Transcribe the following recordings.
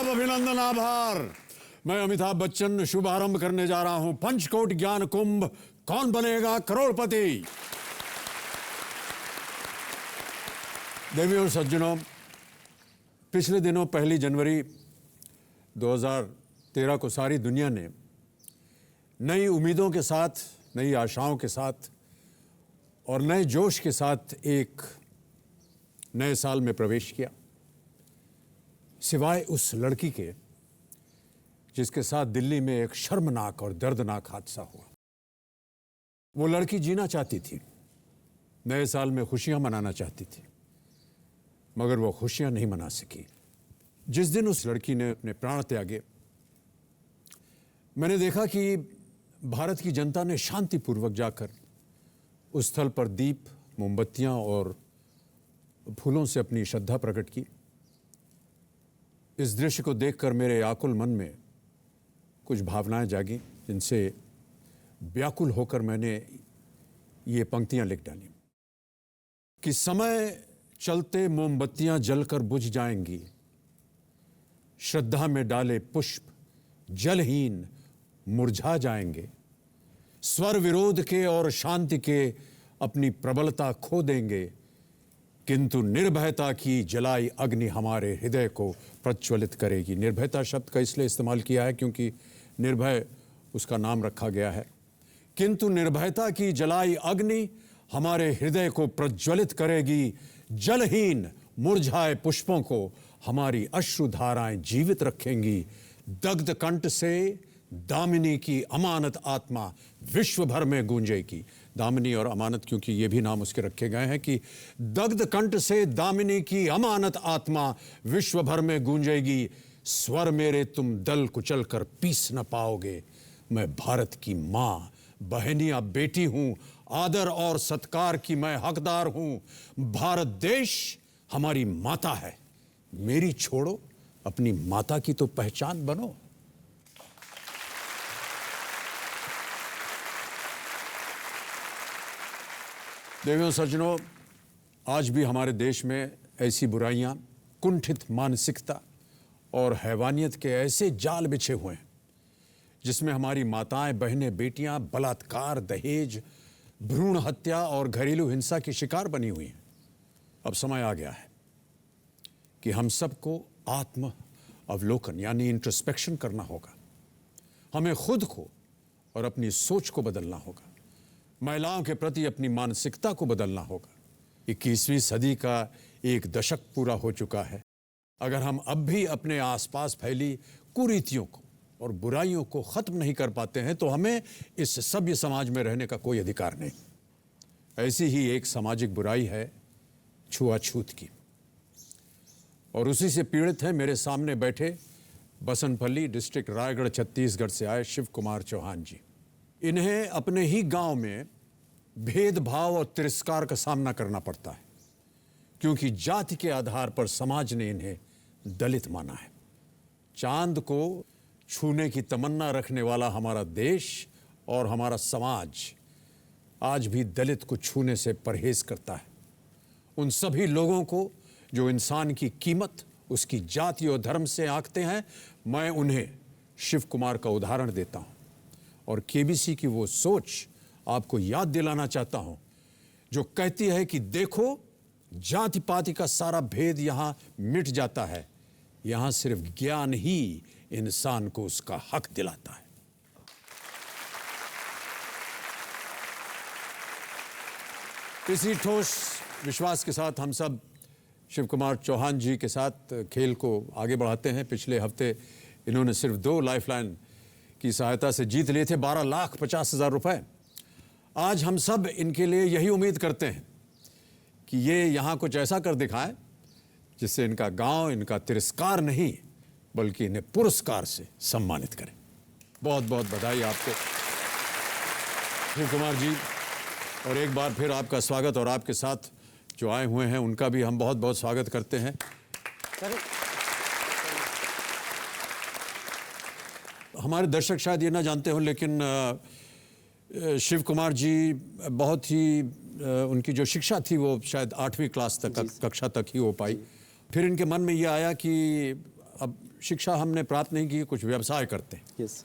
अभिनंदन, आभार। मैं अमिताभ बच्चन शुभारंभ करने जा रहा हूं पंचकोट ज्ञान कुंभ, कौन बनेगा करोड़पति। देवियों और सज्जनों, पिछले दिनों 1 जनवरी 2013 को सारी दुनिया ने नई उम्मीदों के साथ, नई आशाओं के साथ और नए जोश के साथ एक नए साल में प्रवेश किया, सिवाय उस लड़की के जिसके साथ दिल्ली में एक शर्मनाक और दर्दनाक हादसा हुआ। वो लड़की जीना चाहती थी, नए साल में खुशियां मनाना चाहती थी, मगर वो खुशियां नहीं मना सकी। जिस दिन उस लड़की ने अपने प्राण त्यागे, मैंने देखा कि भारत की जनता ने शांतिपूर्वक जाकर उस स्थल पर दीप, मोमबत्तियां और फूलों से अपनी श्रद्धा प्रकट की। इस दृश्य को देखकर मेरे आकुल मन में कुछ भावनाएं जागी, जिनसे व्याकुल होकर मैंने ये पंक्तियां लिख डाली कि समय चलते मोमबत्तियां जलकर बुझ जाएंगी, श्रद्धा में डाले पुष्प जलहीन मुरझा जाएंगे, स्वर विरोध के और शांति के अपनी प्रबलता खो देंगे, किंतु निर्भयता की जलाई अग्नि हमारे हृदय को प्रज्वलित करेगी। निर्भयता शब्द का इसलिए इस्तेमाल किया है क्योंकि निर्भय उसका नाम रखा गया है। किंतु निर्भयता की जलाई अग्नि हमारे हृदय को प्रज्वलित करेगी, जलहीन मुरझाए पुष्पों को हमारी अश्रुधाराएं जीवित रखेंगी। दग्ध कंठ से दामिनी की अमानत आत्मा विश्व भर में गूंजेगी। दामिनी और अमानत, क्योंकि ये भी नाम उसके रखे गए हैं कि दग्ध कंठ से दामिनी की अमानत आत्मा विश्व भर में गूंजेगी। स्वर मेरे तुम दल कुचल कर पीस न पाओगे। मैं भारत की माँ, बहनिया बेटी हूं, आदर और सत्कार की मैं हकदार हूं। भारत देश हमारी माता है, मेरी छोड़ो, अपनी माता की तो पहचान बनो। देवियों सज्जनों, आज भी हमारे देश में ऐसी बुराइयां, कुंठित मानसिकता और हैवानियत के ऐसे जाल बिछे हुए हैं जिसमें हमारी माताएं, बहनें, बेटियां बलात्कार, दहेज, भ्रूण हत्या और घरेलू हिंसा की शिकार बनी हुई हैं। अब समय आ गया है कि हम सबको आत्म अवलोकन यानी इंट्रोस्पेक्शन करना होगा। हमें खुद को और अपनी सोच को बदलना होगा। महिलाओं के प्रति अपनी मानसिकता को बदलना होगा। 21वीं सदी का एक दशक पूरा हो चुका है। अगर हम अब भी अपने आसपास फैली कुरीतियों को और बुराइयों को खत्म नहीं कर पाते हैं तो हमें इस सभ्य समाज में रहने का कोई अधिकार नहीं। ऐसी ही एक सामाजिक बुराई है छुआछूत की, और उसी से पीड़ित हैं मेरे सामने बैठे बसंतपल्ली डिस्ट्रिक्ट रायगढ़ छत्तीसगढ़ से आए शिव कुमार चौहान जी। इन्हें अपने ही गांव में भेदभाव और तिरस्कार का सामना करना पड़ता है क्योंकि जाति के आधार पर समाज ने इन्हें दलित माना है। चांद को छूने की तमन्ना रखने वाला हमारा देश और हमारा समाज आज भी दलित को छूने से परहेज करता है। उन सभी लोगों को जो इंसान की कीमत उसकी जाति और धर्म से आंकते हैं, मैं उन्हें शिव कुमार का उदाहरण देता हूं और केबीसी की वो सोच आपको याद दिलाना चाहता हूं जो कहती है कि देखो, जाति पाति का सारा भेद यहां मिट जाता है, यहां सिर्फ ज्ञान ही इंसान को उसका हक दिलाता है। इसी ठोस विश्वास के साथ हम सब शिव कुमार चौहान जी के साथ खेल को आगे बढ़ाते हैं। पिछले हफ्ते इन्होंने सिर्फ 2 लाइफलाइन की सहायता से जीत लिए थे 12,50,000 रुपए। आज हम सब इनके लिए यही उम्मीद करते हैं कि ये यहाँ कुछ ऐसा कर दिखाएं जिससे इनका गांव इनका तिरस्कार नहीं बल्कि इन्हें पुरस्कार से सम्मानित करें। बहुत बहुत बधाई आपको शिव कुमार जी, और एक बार फिर आपका स्वागत, और आपके साथ जो आए हुए हैं उनका भी हम बहुत बहुत स्वागत करते हैं। हमारे दर्शक शायद ये ना जानते हो, लेकिन शिव कुमार जी बहुत ही उनकी जो शिक्षा थी वो शायद 8वीं क्लास तक, कक्षा तक ही हो पाई। फिर इनके मन में ये आया कि अब शिक्षा हमने प्राप्त नहीं की, कुछ व्यवसाय करते हैं। यस।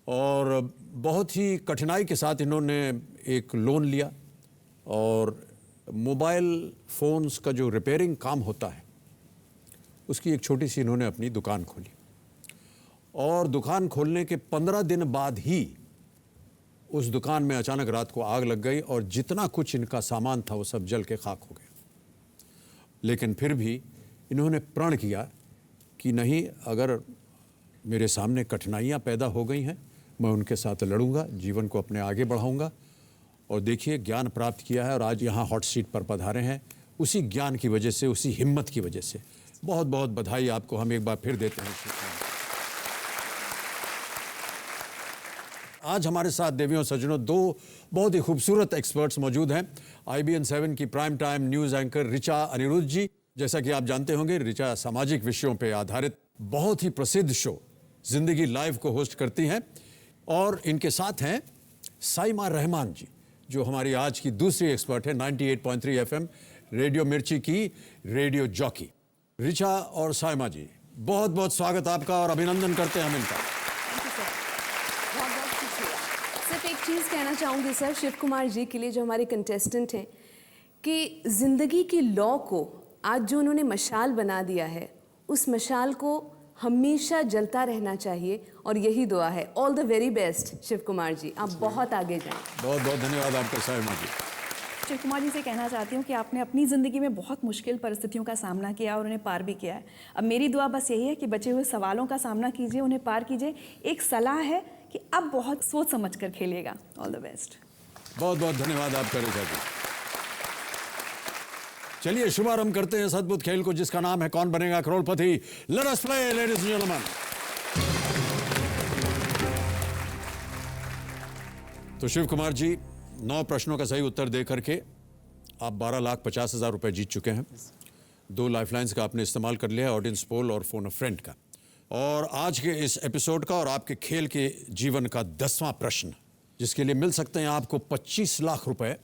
और बहुत ही कठिनाई के साथ इन्होंने एक लोन लिया और मोबाइल फ़ोन्स का जो रिपेयरिंग काम होता है उसकी एक छोटी सी इन्होंने अपनी दुकान खोली। और दुकान खोलने के 15 दिन बाद ही उस दुकान में अचानक रात को आग लग गई और जितना कुछ इनका सामान था वो सब जल के खाक हो गया। लेकिन फिर भी इन्होंने प्रण किया कि नहीं, अगर मेरे सामने कठिनाइयाँ पैदा हो गई हैं, मैं उनके साथ लड़ूंगा, जीवन को अपने आगे बढ़ाऊंगा। और देखिए, ज्ञान प्राप्त किया है और आज यहाँ हॉट सीट पर पधारे हैं उसी ज्ञान की वजह से, उसी हिम्मत की वजह से। बहुत बहुत बधाई आपको हम एक बार फिर देते हैं। आज हमारे साथ देवियों सज्जनों दो बहुत ही खूबसूरत एक्सपर्ट्स मौजूद हैं। IBN 7 की prime time news anchor Richa Anirudh ji. जैसा कि आप जानते होंगे, ऋचा सामाजिक विषयों पर आधारित बहुत ही प्रसिद्ध शो जिंदगी लाइव को होस्ट करती हैं। और इनके साथ हैं साइमा रहमान जी, जो हमारी आज की दूसरी एक्सपर्ट है, 98.3 FM रेडियो मिर्ची की रेडियो जॉकी। ऋचा और साइमा जी, बहुत बहुत स्वागत आपका और अभिनंदन करते हैं हम इनका। बहुत बहुत शुक्रिया। सिर्फ एक चीज़ कहना चाहूँगी सर, शिव कुमार जी के लिए, जो हमारे कंटेस्टेंट हैं, कि ज़िंदगी की लौ को आज जो उन्होंने मशाल बना दिया है, उस मशाल को हमेशा जलता रहना चाहिए और यही दुआ है। All the very best Shiv Kumar ji, आप बहुत आगे जाएं। बहुत बहुत धन्यवाद आपका साइमा जी। शिव कुमार जी से कहना चाहती हूँ कि आपने अपनी ज़िंदगी में बहुत मुश्किल परिस्थितियों का सामना किया और उन्हें पार भी किया है। अब मेरी दुआ बस यही है कि बचे हुए सवालों का सामना कीजिए, उन्हें पार कीजिए। एक सलाह है कि अब बहुत सोच समझ कर खेलिएगा। All the best. बहुत बहुत धन्यवाद आपका ऋचा जी। चलिए शुभारंभ करते हैं इस अद्भुत खेल को, जिसका नाम है Kaun Banega Crorepati. Let us play ladies and gentleman. तो शिव कुमार जी, 9 प्रश्नों का सही उत्तर दे करके आप 12,50,000 रुपए जीत चुके हैं। 2 लाइफलाइंस का आपने इस्तेमाल कर लिया है, ऑडियंस पोल और फोन अ फ्रेंड का। और आज के इस एपिसोड का और आपके खेल के जीवन का 10वां प्रश्न, जिसके लिए मिल सकते हैं आपको 25 लाख रुपए।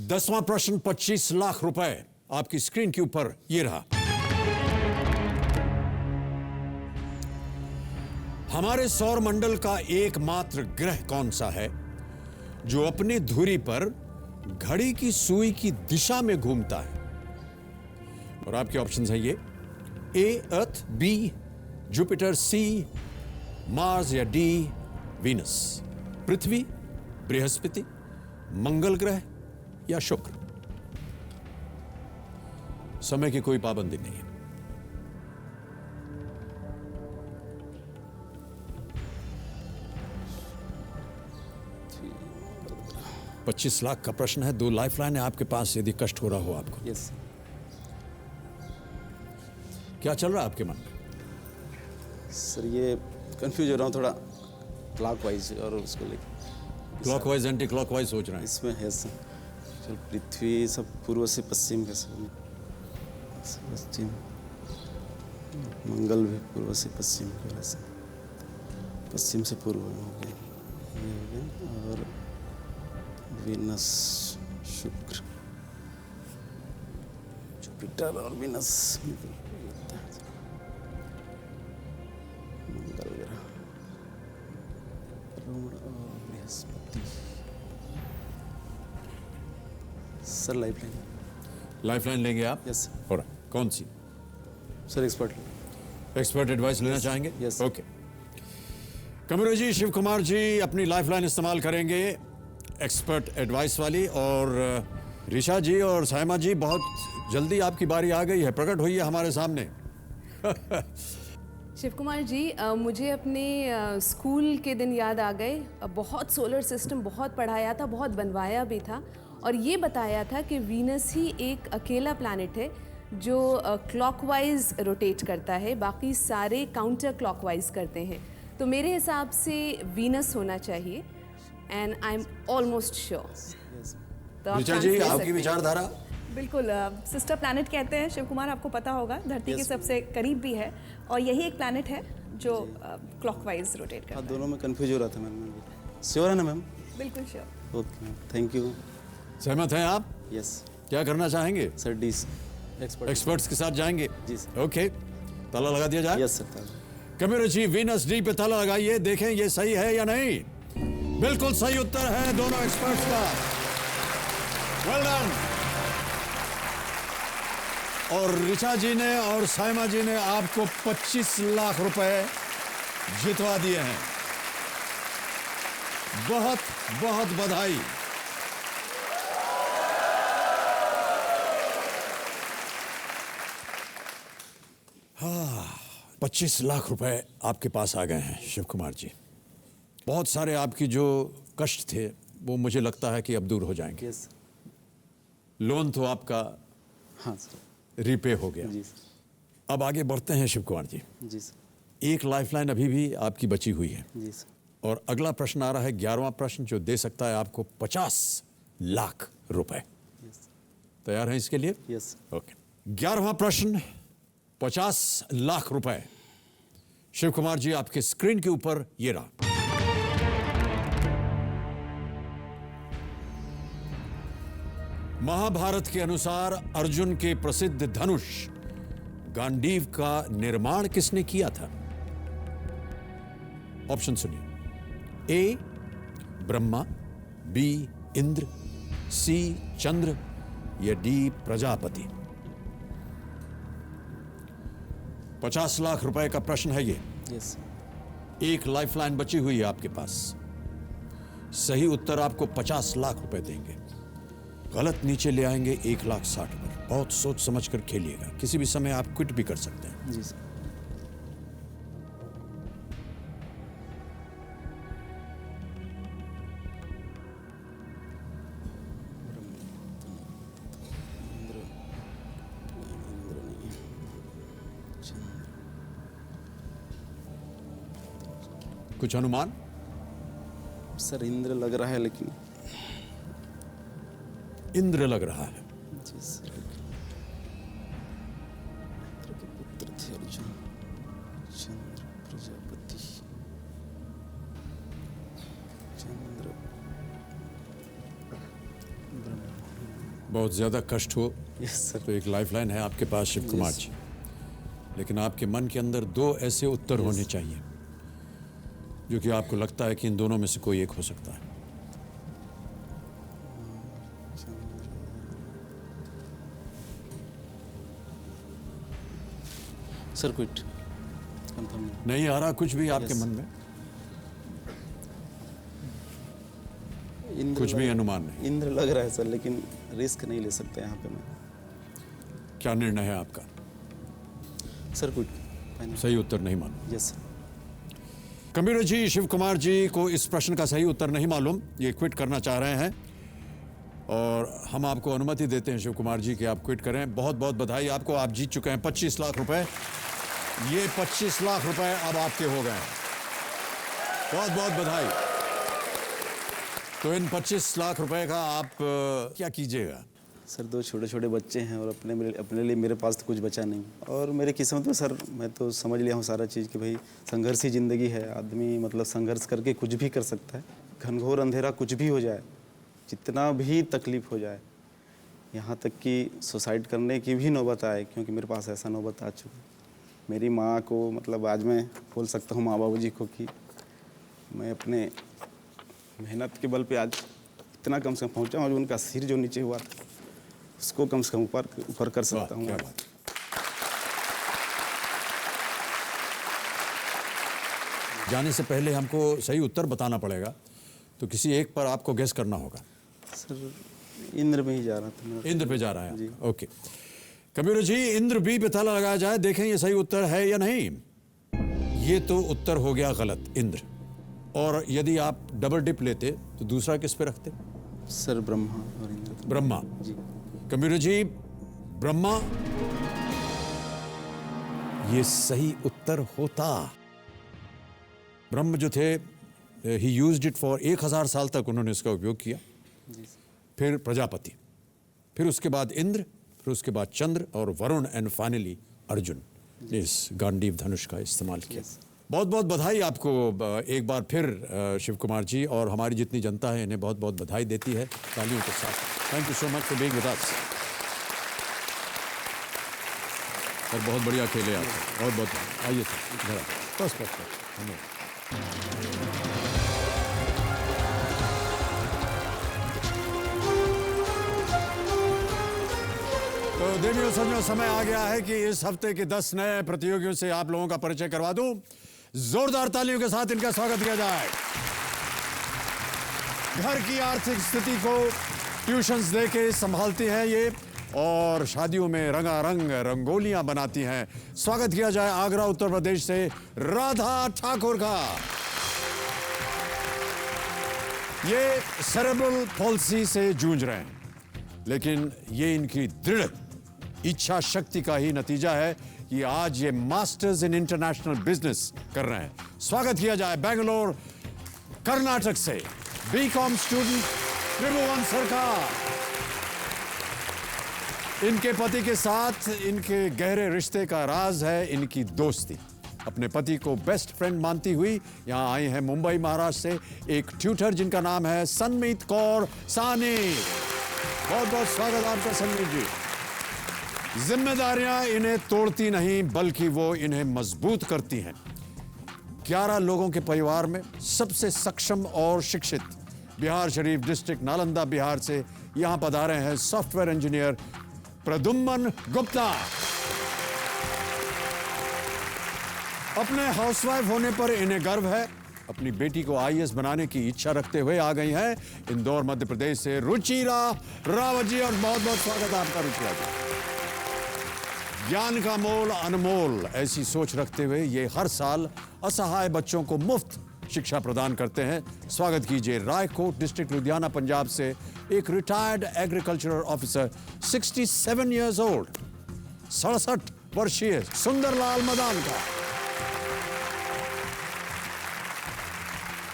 10वां प्रश्न 25 लाख रुपए आपकी स्क्रीन के ऊपर ये रहा। हमारे सौर मंडल का एकमात्र ग्रह कौन सा है जो अपनी धुरी पर घड़ी की सुई की दिशा में घूमता है? और आपके ऑप्शंस हैं ये: ए अर्थ, बी जुपिटर, सी मार्स या डी वीनस। पृथ्वी, बृहस्पति, मंगल ग्रह या शुक्र। समय की कोई पाबंदी नहीं है। $25 लाख का प्रश्न है, 2 लाइफलाइन है आपके पास, यदि कष्ट हो रहा हो आपको। यस। क्या चल रहा है आपके मन में? सर ये कंफ्यूज हो रहा हूँ थोड़ा, क्लॉकवाइज और उसको लेकर। क्लॉकवाइज एंटी क्लॉकवाइज सोच रहे हैं? इसमें है सर, चल पृथ्वी सब पूर्व से पश्चिम कैसे, पश्चिम, मंगल भी पूर्व से पश्चिम की वजह से, पश्चिम से पूर्व में हो गया, ये हो गया। और वीनस, शुक्र, जुपिटर और वीनस, मंगल ग्रह, रोम और बृहस्पति। Sir lifeline. लाइफलाइन लेंगे आप? यस हो रहा, कौन सी? Sir expert. एक्सपर्ट एडवाइस लेना चाहेंगे? यस। ओके। कमरो जी, शिव कुमार जी अपनी लाइफलाइन इस्तेमाल करेंगे एक्सपर्ट एडवाइस वाली। और ऋचा जी और साइमा जी, बहुत जल्दी आपकी बारी आ गई है, प्रकट होइए हमारे सामने। शिव कुमार जी, मुझे अपने स्कूल के दिन याद आ गए। बहुत सोलर सिस्टम बहुत पढ़ाया था, बहुत बनवाया भी था, और ये बताया था कि वीनस ही एक अकेला प्लैनेट है जो क्लॉकवाइज रोटेट करता है, बाकी सारे काउंटर क्लॉकवाइज करते हैं। तो मेरे हिसाब से वीनस होना चाहिए, and I am almost sure. तो ऋचा जी, आपकी विचारधारा? बिल्कुल, सिस्टर प्लैनेट कहते हैं शिव कुमार, आपको पता होगा, धरती के सबसे करीब भी है और यही एक प्लैनेट है जो क्लॉकवाइज रोटेट करता है। दोनों में कंफ्यूज हो रहा था मैम। श्योर है ना मैम? बिल्कुल sure. Okay ma'am, thank you. सहमत हैं आप? यस। क्या करना चाहेंगे? Sir D expert. एक्सपर्ट्स के साथ जाएंगे? जी सर। ओके, ताला लगा दिया जाए? Yes sir. कबीर जी वीनस डी पे ताला लगाइए, देखें ये सही है या नहीं। बिल्कुल सही उत्तर है दोनों एक्सपर्ट्स का। Well done. और ऋचा जी ने और साइमा जी ने आपको 25 लाख रुपए जितवा दिए हैं। बहुत बहुत बधाई। हाँ, 25 लाख रुपए आपके पास आ गए हैं शिव कुमार जी। बहुत सारे आपकी जो कष्ट थे वो मुझे लगता है कि अब दूर हो जाएंगे। यस लोन तो आपका हाँ सर। रीपे हो गया। जी सर। अब आगे बढ़ते हैं शिव कुमार जी। जी सर। एक लाइफलाइन अभी भी आपकी बची हुई है जी सर। और अगला प्रश्न आ रहा है 11वां प्रश्न, जो दे सकता है आपको 50 लाख रुपए। यस तैयार हैं इसके लिए? यस। ओके। 11वां प्रश्न 50 लाख रुपए। शिव कुमार जी आपके स्क्रीन के ऊपर ये रहा। महाभारत के अनुसार अर्जुन के प्रसिद्ध धनुष गांडीव का निर्माण किसने किया था? ऑप्शन सुनिए। ए ब्रह्मा, बी इंद्र, सी चंद्र या डी प्रजापति। 50 लाख रुपए का प्रश्न है ये। यस। एक लाइफलाइन बची हुई है आपके पास। सही उत्तर आपको 50 लाख रुपए देंगे, गलत नीचे ले आएंगे 1,60,000 पर। बहुत सोच समझ कर खेलिएगा, किसी भी समय आप क्विट भी कर सकते हैं। जी सर। कुछ अनुमान? सर इंद्र लग रहा है, लेकिन इंद्र लग रहा है। जी सर। इंद्र के पुत्र थे अर्जुन, चंद्र प्रजापति। चंद्र बहुत ज्यादा कष्ट हो यस सर। तो एक लाइफलाइन है आपके पास शिव कुमार जी, लेकिन आपके मन के अंदर 2 ऐसे उत्तर होने चाहिए जो कि आपको लगता है कि इन दोनों में से कोई एक हो सकता है। सर क्विट कंफर्म नहीं आ रहा कुछ भी आपके Yes. मन में? इंद्र कुछ भी लग- अनुमान नहीं? इंद्र लग रहा है सर, लेकिन रिस्क नहीं ले सकते यहाँ पे मैं। क्या निर्णय है आपका? Sir quit final. सही उत्तर नहीं मालूम। Yes sir. कबीर जी शिव कुमार जी को इस प्रश्न का सही उत्तर नहीं मालूम, ये क्विट करना चाह रहे हैं और हम आपको अनुमति देते हैं शिव कुमार जी कि आप क्विट करें। बहुत बहुत बधाई आपको, आप जीत चुके हैं 25 लाख रुपए। ये 25 लाख रुपए अब आपके हो गए हैं। बहुत बहुत बधाई। तो इन 25 लाख रुपए का आप क्या कीजिएगा? सर 2 छोटे छोटे बच्चे हैं और अपने लिए मेरे पास तो कुछ बचा नहीं। और मेरे किस्मत में सर मैं तो समझ लिया हूँ सारा चीज़ कि भाई संघर्ष ही ज़िंदगी है। आदमी मतलब संघर्ष करके कुछ भी कर सकता है। घनघोर अंधेरा कुछ भी हो जाए, जितना भी तकलीफ हो जाए, यहाँ तक कि सुसाइड करने की भी नौबत आए, क्योंकि मेरे पास ऐसा नौबत आ चुका है। मेरी माँ को मतलब आज मैं बोल सकता हूँ माँ बाबू जी को कि मैं अपने मेहनत के बल पे आज इतना कम से कम पहुँचा हूँ और उनका सिर जो नीचे हुआ था उसको कम से कम ऊपर कर सकता हूँ। क्या बात। जाने से पहले हमको सही उत्तर बताना पड़ेगा, तो किसी एक पर आपको गेस करना होगा। सर इंद्र में ही जा रहा था मेरा। इंद्र पे जा रहा है जी। आपका। ओके कबीर जी, इंद्र बी पे ताला लगाया जाए, देखें ये सही उत्तर है या नहीं। ये तो उत्तर हो गया गलत, इंद्र। और यदि आप डबल डिप लेते तो दूसरा किस पे रखते? सर ब्रह्मा और इंद्र। ब्रह्मा। जी। कबीर जी ब्रह्मा ये सही उत्तर होता। ब्रह्म जो थे ही यूज्ड इट फॉर 1000 साल तक उन्होंने इसका उपयोग किया। जी। फिर प्रजापति, फिर उसके बाद इंद्र, फिर उसके बाद चंद्र और वरुण एंड फाइनली अर्जुन ने इस गांडीव धनुष का इस्तेमाल किया। बहुत बहुत बधाई आपको एक बार फिर शिव कुमार जी, और हमारी जितनी जनता है इन्हें बहुत बहुत बधाई देती है तालियों के साथ। Thank you so much for being with अस। और बहुत बढ़िया खेले आप, बहुत बहुत आइए सर इधर बस बस बस। तो देवियों सज्जनों, समय आ गया है कि इस हफ्ते के 10 नए प्रतियोगियों से आप लोगों का परिचय करवा दूं। जोरदार तालियों के साथ इनका स्वागत किया जाए। घर की आर्थिक स्थिति को ट्यूशन्स देके संभालती हैं ये, और शादियों में रंगारंग रंगोलियां बनाती हैं। स्वागत किया जाए आगरा उत्तर प्रदेश से राधा ठाकुर का। ये सेरेब्रल पॉल्सी से जूझ रहे हैं, लेकिन ये इनकी दृढ़ इच्छा शक्ति का ही नतीजा है कि आज ये मास्टर्स इन इंटरनेशनल बिजनेस कर रहे हैं। स्वागत किया जाए बेंगलोर कर्नाटक से बीकॉम स्टूडेंट त्रिभुवन सरकार। इनके पति के साथ इनके गहरे रिश्ते का राज है इनकी दोस्ती। अपने पति को बेस्ट फ्रेंड मानती हुई यहां आई हैं मुंबई महाराष्ट्र से एक ट्यूटर जिनका नाम है सनमीत कौर सानी। बहुत बहुत स्वागत आपका सनमीत जी। जिम्मेदारियां इन्हें तोड़ती नहीं बल्कि वो इन्हें मजबूत करती हैं। 11 लोगों के परिवार में सबसे सक्षम और शिक्षित बिहार शरीफ डिस्ट्रिक्ट नालंदा बिहार से यहां पधारे हैं सॉफ्टवेयर इंजीनियर प्रद्युम्न गुप्ता। अपने हाउसवाइफ होने पर इन्हें गर्व है। अपनी बेटी को आईएएस बनाने की इच्छा रखते हुए आ गई हैं इंदौर मध्य प्रदेश से रुचिरा रावत जी। और बहुत बहुत स्वागत आपका रुचिरा जी। ज्ञान का मोल अनमोल ऐसी सोच रखते हुए ये हर साल असहाय बच्चों को मुफ्त शिक्षा प्रदान करते हैं। स्वागत कीजिए रायकोट डिस्ट्रिक्ट लुधियाना पंजाब से एक retired agricultural officer 67 years old 67 वर्षीय सुंदरलाल मदान का।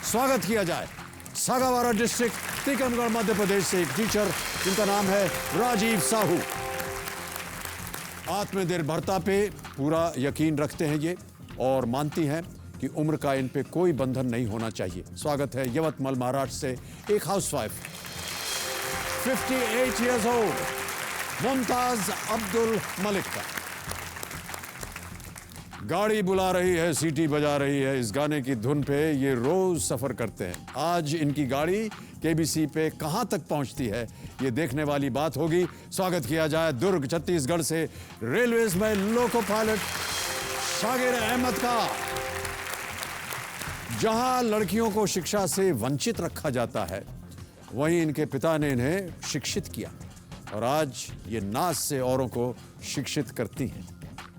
स्वागत किया जाए सागावारा डिस्ट्रिक्ट टीकमगढ़ मध्य प्रदेश से एक टीचर जिनका नाम है राजीव साहू। आत्मनिर्भरता पे पूरा यकीन रखते हैं ये और मानती हैं कि उम्र का इन पे कोई बंधन नहीं होना चाहिए। स्वागत है यवतमाल महाराष्ट्र से एक housewife 58 years old Mumtaz Abdul Malik का। गाड़ी बुला रही है, सीटी बजा रही है, इस गाने की धुन पे ये रोज सफर करते हैं। आज इनकी गाड़ी केबीसी पे कहां तक पहुंचती है ये देखने वाली बात होगी। स्वागत किया जाए दुर्ग छत्तीसगढ़ से रेलवेज में लोको पायलट शागिर अहमद का। जहां लड़कियों को शिक्षा से वंचित रखा जाता है वहीं इनके पिता ने इन्हें शिक्षित किया और आज ये नाच से औरों को शिक्षित करती हैं।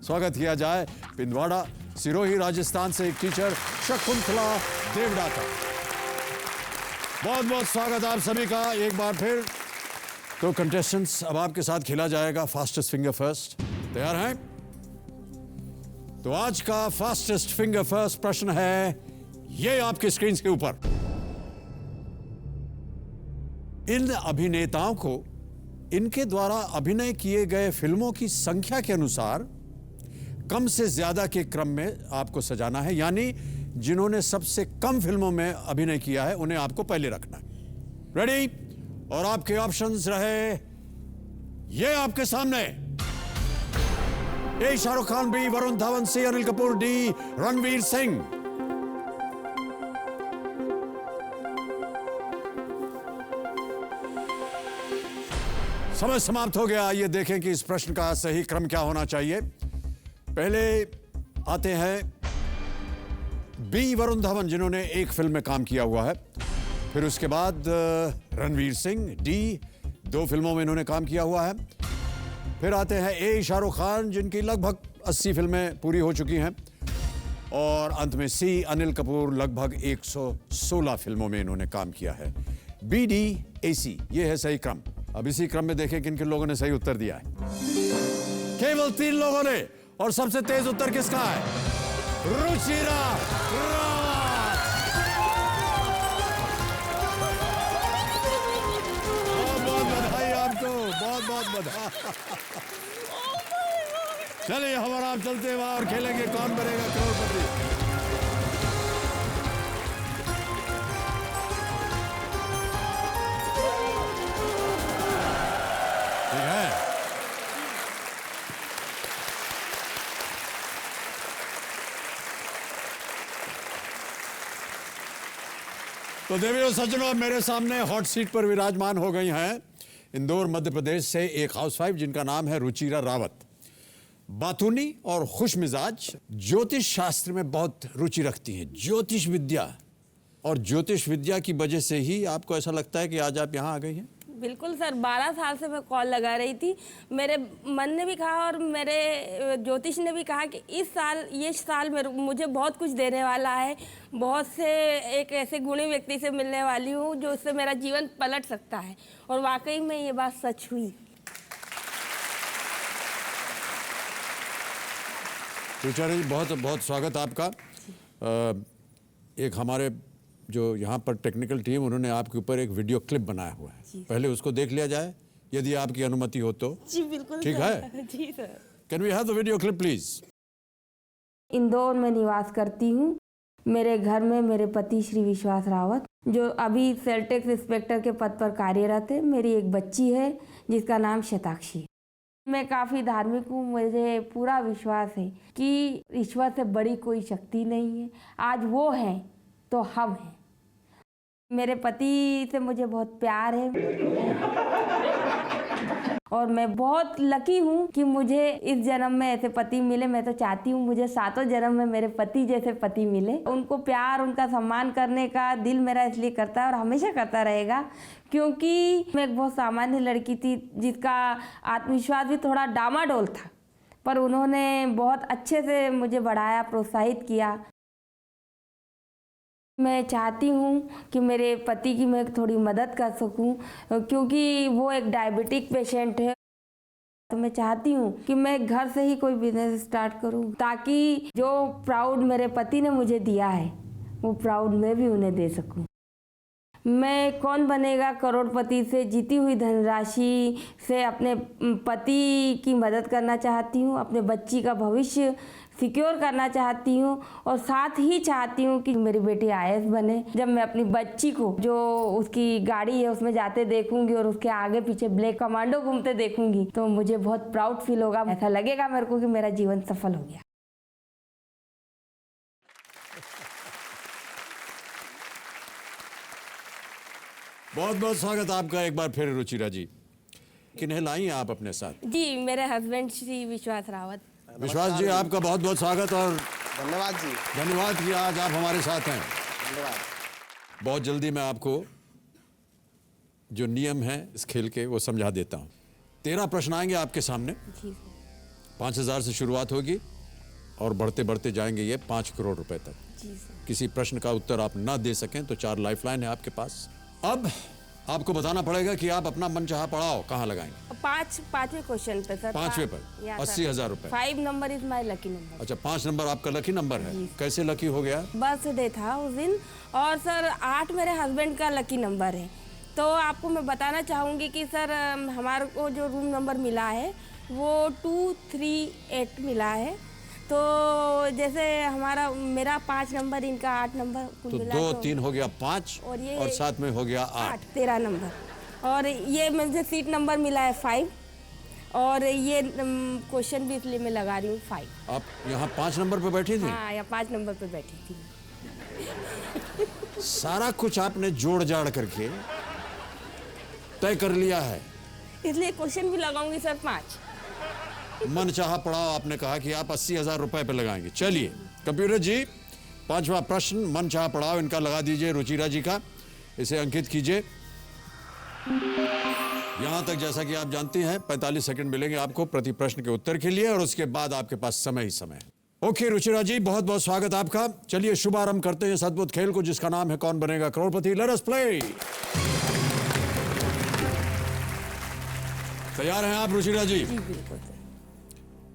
स्वागत किया जाए पिंदवाड़ा सिरोही राजस्थान से एक टीचर शकुंतला देवड़ा का। बहुत बहुत स्वागत आप सभी का एक बार फिर। तो कंटेस्टेंट्स, अब आपके साथ खेला जाएगा फास्टेस्ट फिंगर फर्स्ट। तैयार हैं? तो आज का फास्टेस्ट फिंगर फर्स्ट प्रश्न है ये आपके स्क्रीन के ऊपर। इन अभिनेताओं को इनके द्वारा अभिनय किए गए फिल्मों की संख्या के अनुसार कम से ज्यादा के क्रम में आपको सजाना है, यानी जिन्होंने सबसे कम फिल्मों में अभिनय किया है उन्हें आपको पहले रखना है। रेडी? और आपके ऑप्शंस रहे ये आपके सामने। ए शाहरुख खान, बी वरुण धवन, सी अनिल कपूर, डी रणवीर सिंह। समय समाप्त हो गया। आइए देखें कि इस प्रश्न का सही क्रम क्या होना चाहिए। पहले आते हैं बी वरुण धवन जिन्होंने एक फिल्म में काम किया हुआ है। फिर उसके बाद रणवीर सिंह, डी 2 फिल्मों में इन्होंने काम किया हुआ है। फिर आते हैं ए शाहरुख खान जिनकी लगभग 80 फिल्में पूरी हो चुकी हैं। और अंत में सी अनिल कपूर, लगभग 116 फिल्मों में इन्होंने काम किया है। बी डी ए सी ये है सही क्रम। अब इसी क्रम में देखें किन किन लोगों ने सही उत्तर दिया है। केवल 3 लोगों ने, और सबसे तेज उत्तर किसका है? रुचिरा रावत। बहुत बहुत बधाई आपको, बहुत बहुत बधाई। चलिए हमारा आप चलते हुए और खेलेंगे कौन बनेगा करोड़पति। ठीक है। तो देवियों सज्जनों, मेरे सामने हॉट सीट पर विराजमान हो गई हैं इंदौर मध्य प्रदेश से एक हाउसवाइफ जिनका नाम है रुचिरा रावत। बातूनी और खुश मिजाज, ज्योतिष शास्त्र में बहुत रुचि रखती हैं, ज्योतिष विद्या, और ज्योतिष विद्या की वजह से ही आपको ऐसा लगता है कि आज आप यहाँ आ गई हैं। बिल्कुल सर, 12 साल से मैं कॉल लगा रही थी। मेरे मन ने भी कहा और मेरे ज्योतिष ने भी कहा कि ये साल मुझे बहुत कुछ देने वाला है। बहुत से एक ऐसे गुणी व्यक्ति से मिलने वाली हूँ जो उससे मेरा जीवन पलट सकता है, और वाकई में ये बात सच हुई। रुचिरा जी, बहुत बहुत स्वागत आपका। एक हमारे जो यहाँ पर टेक्निकल टीम, उन्होंने आपके ऊपर एक वीडियो क्लिप बनाया हुआ है, पहले उसको देख लिया जाए यदि आपकी अनुमति हो तो। जी बिल्कुल ठीक सर। है? जी sir. Can we have the video clip please? Indore में निवास करती हूँ। मेरे घर में मेरे पति श्री विश्वास रावत, जो अभी सेल टैक्स इंस्पेक्टर के पद पर कार्यरत है। मेरी एक बच्ची है जिसका नाम शताक्षी है। मैं काफ़ी धार्मिक हूँ। मुझे पूरा विश्वास है कि ईश्वर से बड़ी कोई शक्ति नहीं है। आज वो है तो हम हैं। मेरे पति से मुझे बहुत प्यार है और मैं बहुत लकी हूँ कि मुझे इस जन्म में ऐसे पति मिले। मैं तो चाहती हूँ मुझे 7 जन्म में मेरे पति जैसे पति मिले। उनको प्यार, उनका सम्मान करने का दिल मेरा इसलिए करता है और हमेशा करता रहेगा, क्योंकि मैं एक बहुत सामान्य लड़की थी जिसका आत्मविश्वास भी थोड़ा डामाडोल था, पर उन्होंने बहुत अच्छे से मुझे बढ़ाया, प्रोत्साहित किया। मैं चाहती हूँ कि मेरे पति की मैं थोड़ी मदद कर सकूँ, क्योंकि वो एक डायबिटिक पेशेंट है। तो मैं चाहती हूँ कि मैं घर से ही कोई बिजनेस स्टार्ट करूँ, ताकि जो प्राउड मेरे पति ने मुझे दिया है वो प्राउड मैं भी उन्हें दे सकूँ। मैं कौन बनेगा करोड़पति से जीती हुई धनराशि से अपने पति की मदद करना चाहती हूँ, अपने बच्ची का भविष्य सिक्योर करना चाहती हूँ, और साथ ही चाहती हूँ कि मेरी बेटी IAS बने। जब मैं अपनी बच्ची को, जो उसकी गाड़ी है उसमें जाते देखूंगी और उसके आगे पीछे ब्लैक कमांडो घूमते देखूंगी, तो मुझे बहुत प्राउड फील होगा। ऐसा लगेगा मेरे को कि मेरा जीवन सफल हो गया। बहुत बहुत स्वागत आपका एक बार फिर रुचिरा जी। किन्हें लाई हैं आप अपने साथ? जी, मेरे हस्बैंड श्री विश्वास रावत। विश्वास जी, आपका बहुत बहुत स्वागत और धन्यवाद जी। धन्यवाद कि आज आप हमारे साथ हैं। धन्यवाद। बहुत जल्दी मैं आपको जो नियम है इस खेल के वो समझा देता हूँ। 13 प्रश्न आएंगे आपके सामने। जी 5000 से शुरुआत होगी और बढ़ते बढ़ते जाएंगे ये 5 करोड़ रुपए तक। जी सर। किसी प्रश्न का उत्तर आप ना दे सकें तो 4 लाइफलाइन है आपके पास। अब आपको बताना पड़ेगा कि आप अपना मनचाहा पड़ाव कहाँ लगाएंगे। पांचवें क्वेश्चन पे सर। 5वें पर 80,000 रुपए। 5 number is my lucky number. अच्छा, 5 नंबर आपका लकी नंबर है। कैसे लकी हो गया? बर्थडे था उस दिन, और सर 8 मेरे हस्बैंड का लकी नंबर है। तो आपको मैं बताना चाहूँगी कि सर हमारे को जो रूम नंबर मिला है वो 238 मिला है। तो जैसे मेरा 5 नंबर, इनका 8 नंबर कुल तो मिला 2 3 हो गया 5 और ये और साथ में हो गया 8। 13 नंबर। और ये मुझे सीट नंबर मिला है 5, और ये क्वेश्चन भी इसलिए मैं लगा रही हूँ 5। आप यहाँ 5 नंबर पे बैठी थी? हाँ, या 5 नंबर पे बैठी थी। सारा कुछ आपने जोड़ जाड़ करके तय कर लिया है, इसलिए क्वेश्चन भी लगाऊंगी सर 5। मन चाहा पड़ाव आपने कहा कि आप 80,000 रुपए पे लगाएंगे। चलिए कंप्यूटर जी, 5वां प्रश्न मन चाहा पड़ाव इनका लगा दीजिए रुचिरा जी का, इसे अंकित कीजिए। यहां तक जैसा कि आप जानते हैं 45 सेकंड मिलेंगे आपको प्रति प्रश्न के उत्तर के लिए, और उसके बाद आपके पास समय ही समय है। ओके रुचिरा जी, बहुत बहुत स्वागत आपका। चलिए शुभारंभ करते हैं इस अद्भुत खेल को जिसका नाम है Kaun Banega Crorepati. Let us play. तैयार हैं आप रुचिरा जी? जी बिल्कुल।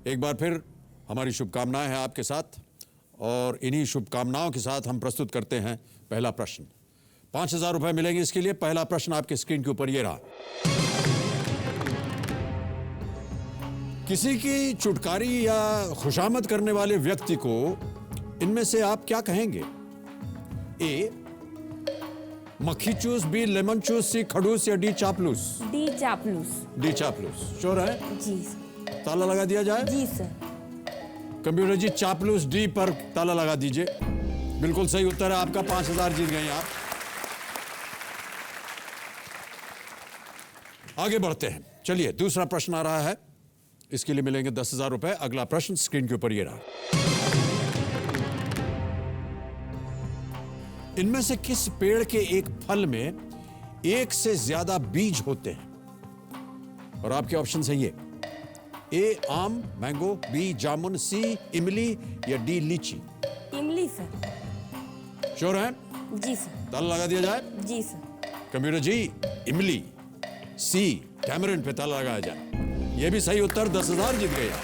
एक बार फिर हमारी शुभकामनाएं हैं आपके साथ, और इन्हीं शुभकामनाओं के साथ हम प्रस्तुत करते हैं पहला प्रश्न। 5,000 रुपए मिलेंगे इसके लिए। पहला प्रश्न आपके स्क्रीन के ऊपर ये रहा। किसी की चुटकारी या खुशामद करने वाले व्यक्ति को इनमें से आप क्या कहेंगे? ए मक्खी चूस, बी लेमन चूस, सी खड़ूस, या डी चापलूस? डी चापलूस। डी चापलूस। श्योर है? जी ताला लगा दिया जाए? जी सर। कंप्यूटर जी, चापलूस डी पर ताला लगा दीजिए। बिल्कुल सही उत्तर है आपका। 5,000 जीत गए आप। आगे बढ़ते हैं। चलिए, दूसरा प्रश्न आ रहा है, इसके लिए मिलेंगे 10,000 रुपए। अगला प्रश्न स्क्रीन के ऊपर ये रहा। इनमें से किस पेड़ के एक फल में एक से ज्यादा बीज होते हैं? और आपके ऑप्शन है ये: ए आम मैंगो, बी जामुन, सी इमली या डी लीची। इमली सर। श्योर है? जी सर। ताला लगा दिया जाए। जी सर। कंप्यूटर जी, इमली, सी टैमरिंड पे ताला लगाया जाए। यह भी सही उत्तर, 10,000 जीत गए आप।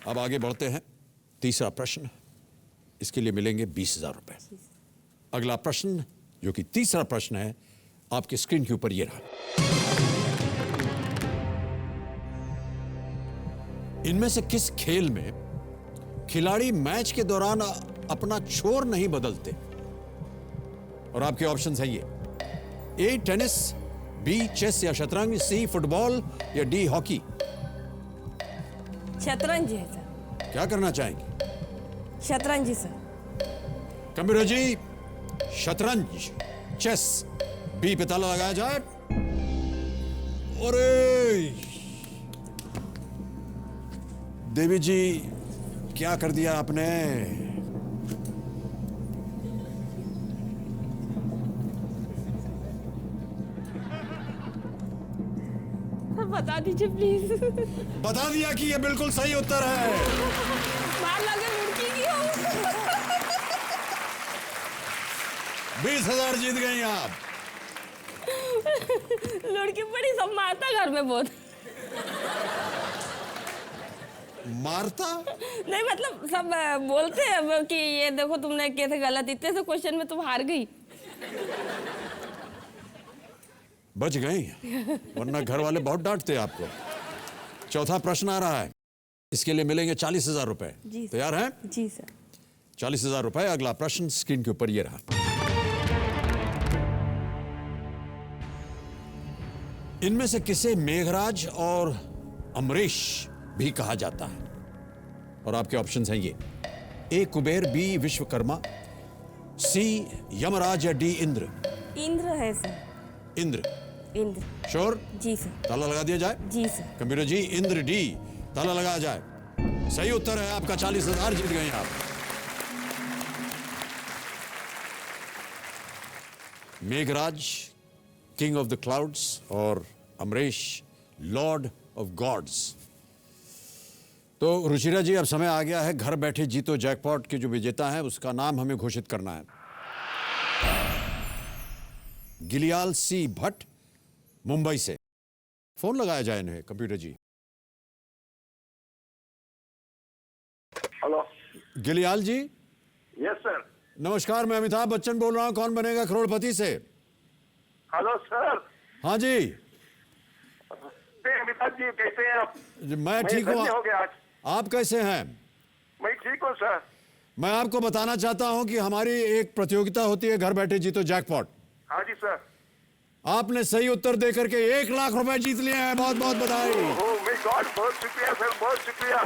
अब आगे बढ़ते हैं, तीसरा प्रश्न, इसके लिए मिलेंगे 20,000 रुपए। अगला प्रश्न जो कि तीसरा प्रश्न है, आपके स्क्रीन के ऊपर यह रहा। इनमें से किस खेल में खिलाड़ी मैच के दौरान अपना छोर नहीं बदलते? और आपके ऑप्शंस हैं ये: ए टेनिस, बी चेस या शतरंज, सी फुटबॉल या डी हॉकी। शतरंज है सर। क्या करना चाहेंगे? शतरंज सर। कंप्यूटर जी, शतरंज, चेस, बी पे ताला लगाया जाए। अरे देवी जी, क्या कर दिया आपने? बता दीजिए प्लीज। बता दिया कि यह बिल्कुल सही उत्तर है। मार लगे लड़की की हो। 20,000 जीत गई आप। लड़की बड़ी सब मारता घर में बहुत। मारता? नहीं मतलब सब बोलते हैं कि ये देखो तुमने कैसे गलत, इतने से क्वेश्चन में तुम हार गई। बच गई, वरना घर वाले बहुत डांटते आपको। चौथा प्रश्न आ रहा है, इसके लिए मिलेंगे 40,000 रुपए। जी सर। तैयार हैं? जी सर। 40,000 रुपए। अगला प्रश्न स्क्रीन के ऊपर ये रहा। इनमें से किसे मेघराज और अमरीश भी कहा जाता है? और आपके ऑप्शंस हैं ये: ए कुबेर, बी विश्वकर्मा, सी यमराज या डी इंद्र। इंद्र है सर। इंद्र। इंद्र। श्योर? जी सर। ताला लगा दिया जाए। जी सर। कंप्यूटर जी, इंद्र डी, ताला लगाया जाए। सही उत्तर है आपका, 40,000 जीत गए आप। Meghraj king of the clouds और अमरीश लॉर्ड ऑफ गॉड्स। तो रुचिरा जी, अब समय आ गया है घर बैठे जीतो जैकपॉट के जो विजेता है उसका नाम हमें घोषित करना है। गिलियाल सी भट्ट, मुंबई से। फोन लगाया जाए इन्हें, कंप्यूटर जी। हेलो। गिलियाल जी, यस सर। नमस्कार, मैं अमिताभ बच्चन बोल रहा हूं कौन बनेगा करोड़पति से। Hello sir. हाँ जी। अमिताभ जी कैसे हैं आप? मैं ठीक हूँ। हो गया आज। आप कैसे हैं? मैं ठीक हूँ सर। मैं आपको बताना चाहता हूं कि हमारी एक प्रतियोगिता होती है घर बैठे जीतो जैकपॉट। हाँ जी सर। आपने सही उत्तर देकर के 1 लाख रुपए जीत लिए हैं। बहुत बहुत बधाई। ओह माय गॉड, बहुत शुक्रिया सर, बहुत शुक्रिया।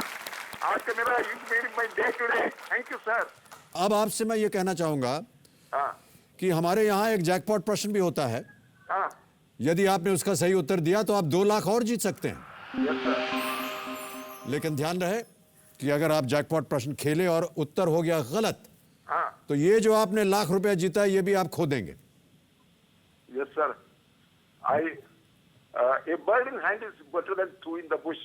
आज का मेरा मेरी day today. Thank you sir. अब आपसे मैं ये कहना चाहूंगा हाँ कि हमारे यहाँ एक जैकपॉट प्रश्न भी होता है। हाँ। यदि आपने उसका सही उत्तर दिया तो आप 2 लाख और जीत सकते हैं। Yes sir. लेकिन ध्यान रहे कि अगर आप जैकपॉट प्रश्न खेले और उत्तर हो गया गलत, हाँ। तो ये जो आपने लाख रुपया जीता है ये भी आप खो देंगे। Yes sir. A bird in hand is better than two in the bush.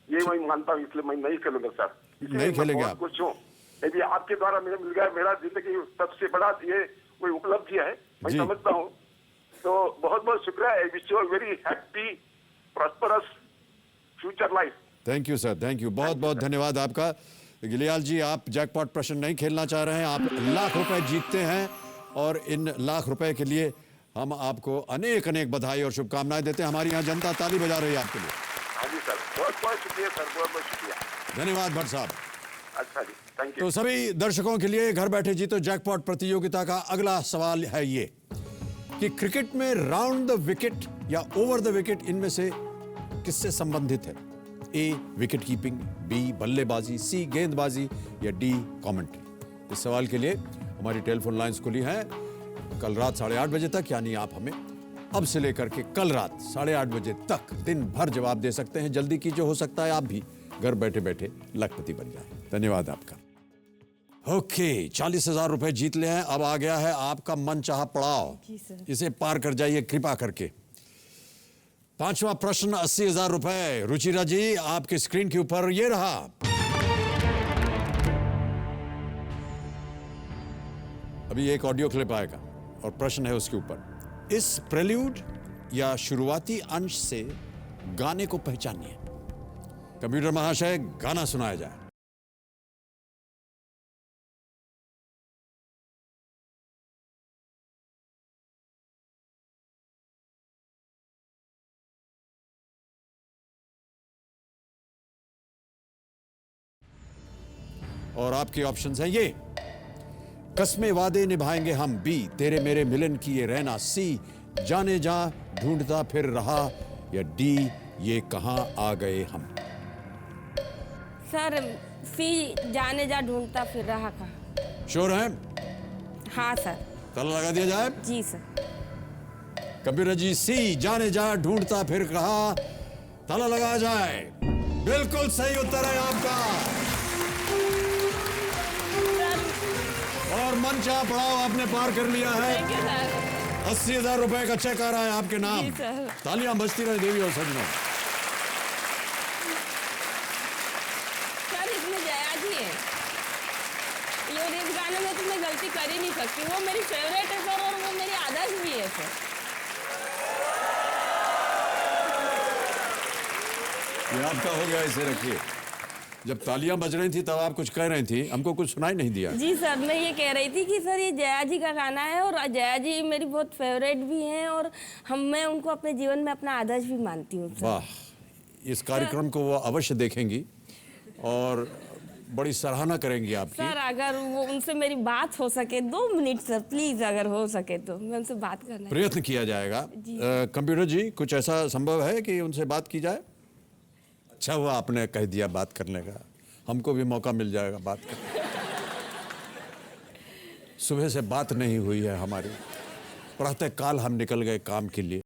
ये मैं मानता हूँ, इसलिए मैं नहीं खेलूंगा सर। नहीं खेलेंगे आप? कुछ हूँ, यदि आपके द्वारा मुझे मिल गया, मेरा जिंदगी सबसे बड़ा ये कोई उपलब्धि है, मैं जी। समझता हूँ। तो बहुत बहुत शुक्रिया। I wish you a very happy prosperous future life. Thank you sir, thank you. बहुत बहुत धन्यवाद आपका। गिलियाल जी, आप जैकपॉट प्रश्न नहीं खेलना चाह रहे हैं, आप लाख रुपए जीतते हैं और इन लाख रुपए के लिए हम आपको अनेक अनेक बधाई और शुभकामनाएं देते हैं। हमारी यहाँ जनता ताली बजा रही है आपके लिए। हाँ जी सर, बहुत बहुत शुक्रिया सर, बहुत बहुत शुक्रिया। धन्यवाद भट्ट साहब। अच्छा जी, थैंक यू। तो सभी दर्शकों के लिए घर बैठे जीतो जैकपॉट प्रतियोगिता का अगला सवाल है ये कि क्रिकेट में राउंड द विकेट या ओवर द विकेट इनमें से किससे संबंधित है? ए विकेट कीपिंग, बी बल्लेबाजी, सी गेंदबाजी या डी कमेंट्री। इस सवाल के लिए हमारी टेलीफोन लाइंस खुली हैं कल रात 8:30 बजे तक, यानी आप हमें अब से लेकर के कल रात 8:30 बजे तक दिन भर जवाब दे सकते हैं। जल्दी कीजिए, हो सकता है आप भी घर बैठे बैठे लखपति बन जाए। धन्यवाद आपका। ओके, 40,000 रुपए जीत ले हैं। अब आ गया है आपका मनचाहा पड़ाव। इसे पार कर जाइए कृपा करके। 5वां प्रश्न 80,000 रुपए। रुचिरा जी, आपके स्क्रीन के ऊपर ये रहा। अभी एक ऑडियो क्लिप आएगा और प्रश्न है उसके ऊपर। इस प्रेल्यूड या शुरुआती अंश से गाने को पहचानिए। कंप्यूटर महाशय, गाना सुनाया जाए। और आपके ऑप्शंस हैं ये। कस्में वादे निभाएंगे हम, बी तेरे मेरे मिलन की ये रहना, सी जाने जा ढूंढता फिर रहा, या डी ये कहां आ गए हम। सर सी जाने जा ढूंढता फिर रहा का। श्योर हैं? हाँ सर। ताला लगा दिया जाए। जी सर। कंप्यूटर जी, सी जाने जा ढूंढता फिर कहा, ताला लगा जाए। बिल्कुल सही उत्तर है आपका। और मनचाहा पड़ाव आपने पार कर लिया है। 80,000 रुपए का चेक आ रहा है आपके नाम। तालियां बजती रहे देवी और सज्जनों। सर इसमें जया जी है, ये और इस गाने में तो मैं गलती कर ही नहीं सकती। वो मेरी फेवरेट है सर, और वो मेरी आदर्श भी है सर। ये आपका हो गया, इसे रखिए। जब तालियां बज रही थी तब आप कुछ कह रही थी, हमको कुछ सुनाई नहीं दिया। जी सर, मैं ये कह रही थी कि सर ये जया जी का गाना है, और जया जी मेरी बहुत फेवरेट भी हैं, और मैं उनको अपने जीवन में अपना आदर्श भी मानती हूँ सर। वाह, इस कार्यक्रम को वो अवश्य देखेंगी और बड़ी सराहना करेंगी आपकी। सर अगर वो उनसे मेरी बात हो सके 2 मिनट सर, प्लीज अगर हो सके तो मैं उनसे बात करना। प्रयत्न किया जाएगा। कंप्यूटर जी, कुछ ऐसा संभव है कि उनसे बात की जाए? अच्छा हुआ आपने कह दिया बात करने का, हमको भी मौका मिल जाएगा बात करने। सुबह से बात नहीं हुई है हमारी, प्रातः काल हम निकल गए काम के लिए।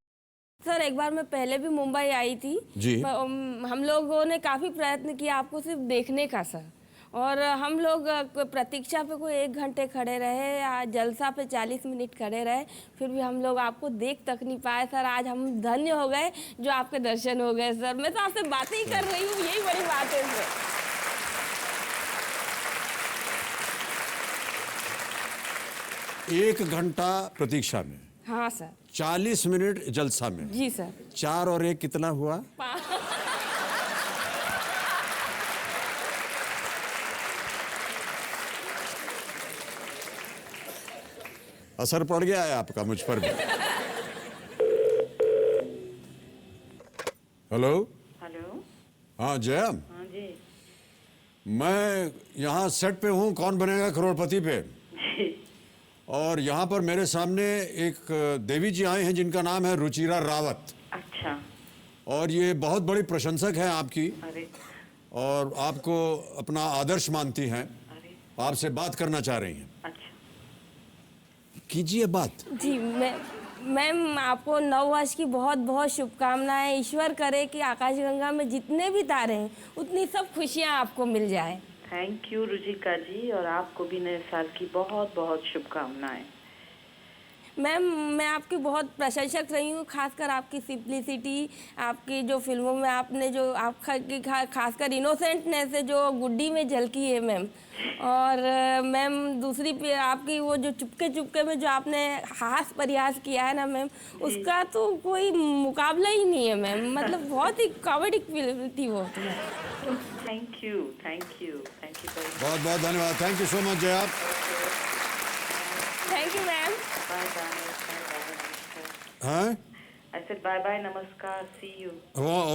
सर एक बार मैं पहले भी मुंबई आई थी जी। हम लोगों ने काफ़ी प्रयत्न किया आपको सिर्फ देखने का सर, और हम लोग प्रतीक्षा पे कोई 1 घंटे खड़े रहे, जलसा पे 40 मिनट खड़े रहे, फिर भी हम लोग आपको देख तक नहीं पाए सर। आज हम धन्य हो गए जो आपके दर्शन हो गए सर। मैं तो आपसे बातें ही कर रही हूँ, यही बड़ी बात है सर। 1 घंटा प्रतीक्षा में, हाँ सर। 40 मिनट जलसा में। जी सर। 4 और 1 कितना हुआ? असर पड़ गया है आपका मुझ पर भी। हेलो। हेलो। हाँ जया, हाँ जी। मैं यहाँ सेट पे हूँ कौन बनेगा करोड़पति पे, जी। और यहाँ पर मेरे सामने एक देवी जी आए हैं जिनका नाम है रुचिरा रावत, अच्छा। और ये बहुत बड़ी प्रशंसक हैं आपकी, अरे और आपको अपना आदर्श मानती हैं, अरे आपसे बात करना चाह रही हैं। अच्छा। कीजिए बात। जी मैम आपको नववर्ष की बहुत बहुत शुभकामनाएं। ईश्वर करे कि आकाशगंगा में जितने भी तारे हैं उतनी सब खुशियां आपको मिल जाए। थैंक यू रुचिका जी, और आपको भी नए साल की बहुत बहुत शुभकामनाएं। मैम मैं आपकी बहुत प्रशंसक रही हूँ, खासकर आपकी सिंप्लिसिटी, आपकी जो फिल्मों में आपने जो खासकर इनोसेंटनेस है जो गुड्डी में झलकी है मैम। और मैम दूसरी पे आपकी वो जो चुपके चुपके में जो आपने हास प्रयास किया है ना मैम, उसका तो कोई मुकाबला ही नहीं है मैम। मतलब बहुत ही कॉमेडी फिल्म थी वो। Thank you thank you thank you बहुत बहुत धन्यवाद। Thank you so much Jaya. Thank you ma'am. Bye bye नमस्कार। हाँ आई सेड बाय बाय नमस्कार, सी यू।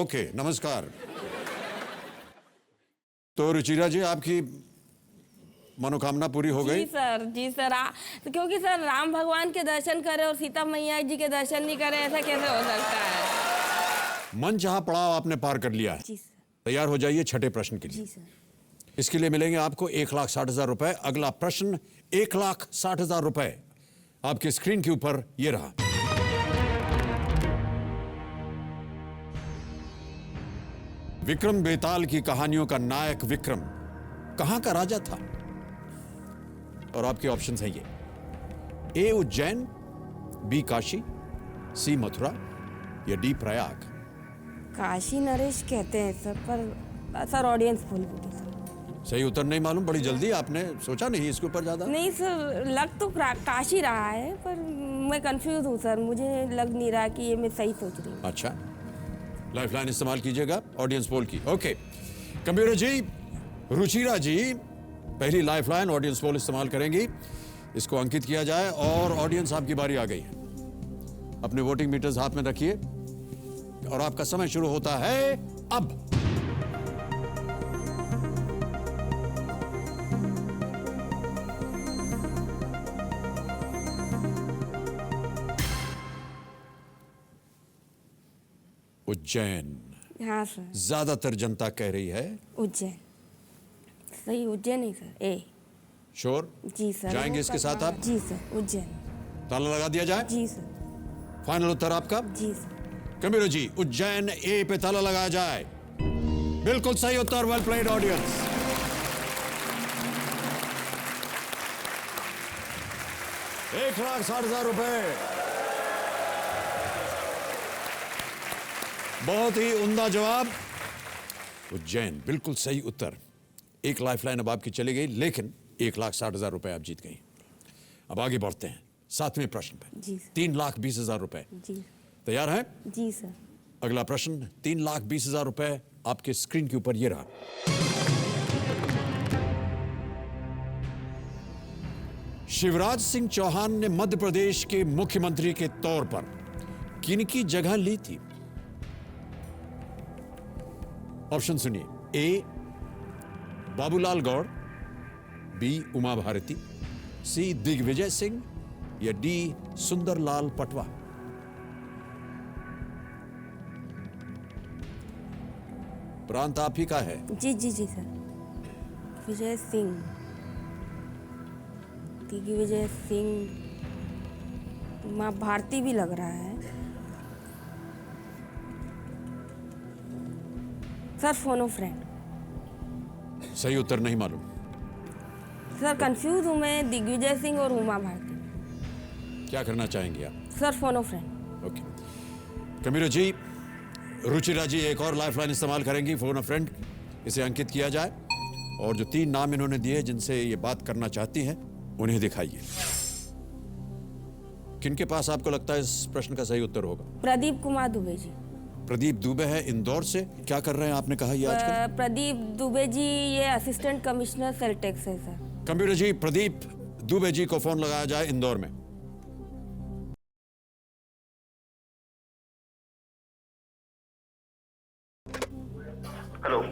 ओके, नमस्कार। तो रुचिरा जी, आपकी मनोकामना पूरी हो गई? जी सर क्योंकि सर राम भगवान के दर्शन करे और सीता मैया जी के दर्शन नहीं करे, ऐसा कैसे हो सकता है? मन चाहा पड़ाव आपने पार कर लिया है। जी सर। तैयार हो जाइए छठे प्रश्न के लिए। जी सर। इसके लिए मिलेंगे आपको 1,60,000 रुपए। अगला प्रश्न 1,60,000 रुपए। आपके स्क्रीन के ऊपर ये रहा। विक्रम बेताल की कहानियों का नायक विक्रम कहां का राजा था? और आपके ऑप्शंस हैं ये: ए उज्जैन, बी काशी, सी मथुरा या डी प्रयाग। काशी नरेश कहते हैं सर, पर सर ऑडियंस बोल बोली सर। सही उत्तर नहीं मालूम? बड़ी जल्दी, आपने सोचा नहीं इसके ऊपर ज्यादा? नहीं सर, लग तो काशी रहा है, पर मैं कंफ्यूज हूँ सर, मुझे लग नहीं रहा कि ये मैं सही सोच रही हूँ। अच्छा, लाइफलाइन इस्तेमाल कीजिएगा ऑडियंस पोल की। ओके कंप्यूटर जी, रुचिरा जी पहली लाइफलाइन ऑडियंस पोल इस्तेमाल करेंगी। इसको अंकित किया जाए और ऑडियंस आपकी बारी आ गई है। अपने वोटिंग मीटर्स हाथ में रखिए और आपका समय शुरू होता है अब। उज्जैन, हाँ सर, ज्यादातर जनता कह रही है उज्जैन। सही उज्जैन ही सर, ए। श्योर? जी सर। जाएंगे इसके साथ आप? जी सर, उज्जैन। ताला लगा दिया जाए? जी सर। फाइनल उत्तर आपका? जी सर। कंप्यूटर जी, उज्जैन ए पे ताला लगाया जाए। बिल्कुल सही उत्तर। Well played audience. ₹1,60,000। बहुत ही उम्दा जवाब। उज्जैन बिल्कुल सही उत्तर। एक लाइफलाइन अब आपकी चली गई, लेकिन ₹1,60,000 आप जीत गई। अब आगे बढ़ते हैं 7वें प्रश्न पे। जी सर। ₹3,20,000। जी। तैयार हैं? जी सर। अगला प्रश्न ₹3,20,000 आपके स्क्रीन के ऊपर ये रहा। शिवराज सिंह चौहान ने मध्य प्रदेश के मुख्यमंत्री के तौर पर किनकी जगह ली थी? ऑप्शन सुनिए: ए बाबूलाल गौड़, बी उमा भारती, सी दिग्विजय सिंह या डी सुंदरलाल पटवा। प्रांत आप ही का है। जी जी जी सर। विजय सिंह, दिग्विजय सिंह, माँ भारती भी लग रहा है सर। Phone of friend. सही उत्तर नहीं मालूम? सर कंफ्यूज हूँ मैं, दिग्विजय सिंह और उमा भारती। क्या करना चाहेंगे आप? Sir phone of friend. Okay computer ji, Ruchira ji एक और लाइफलाइन इस्तेमाल करेंगी, फोन अ फ्रेंड। इसे अंकित किया जाए और जो 3 नाम इन्होंने दिए जिनसे ये बात करना चाहती हैं उन्हें दिखाइए। किनके पास आपको लगता है इस प्रश्न का सही उत्तर होगा? प्रदीप कुमार दुबे जी। प्रदीप दुबे है इंदौर से। क्या कर रहे हैं आपने कहा ये आजकल? प्रदीप दुबे जी ये असिस्टेंट कमिश्नर सेल टैक्स है सर। कंप्यूटर जी, प्रदीप दुबे जी को फोन लगाया जाए इंदौर में। हेलो।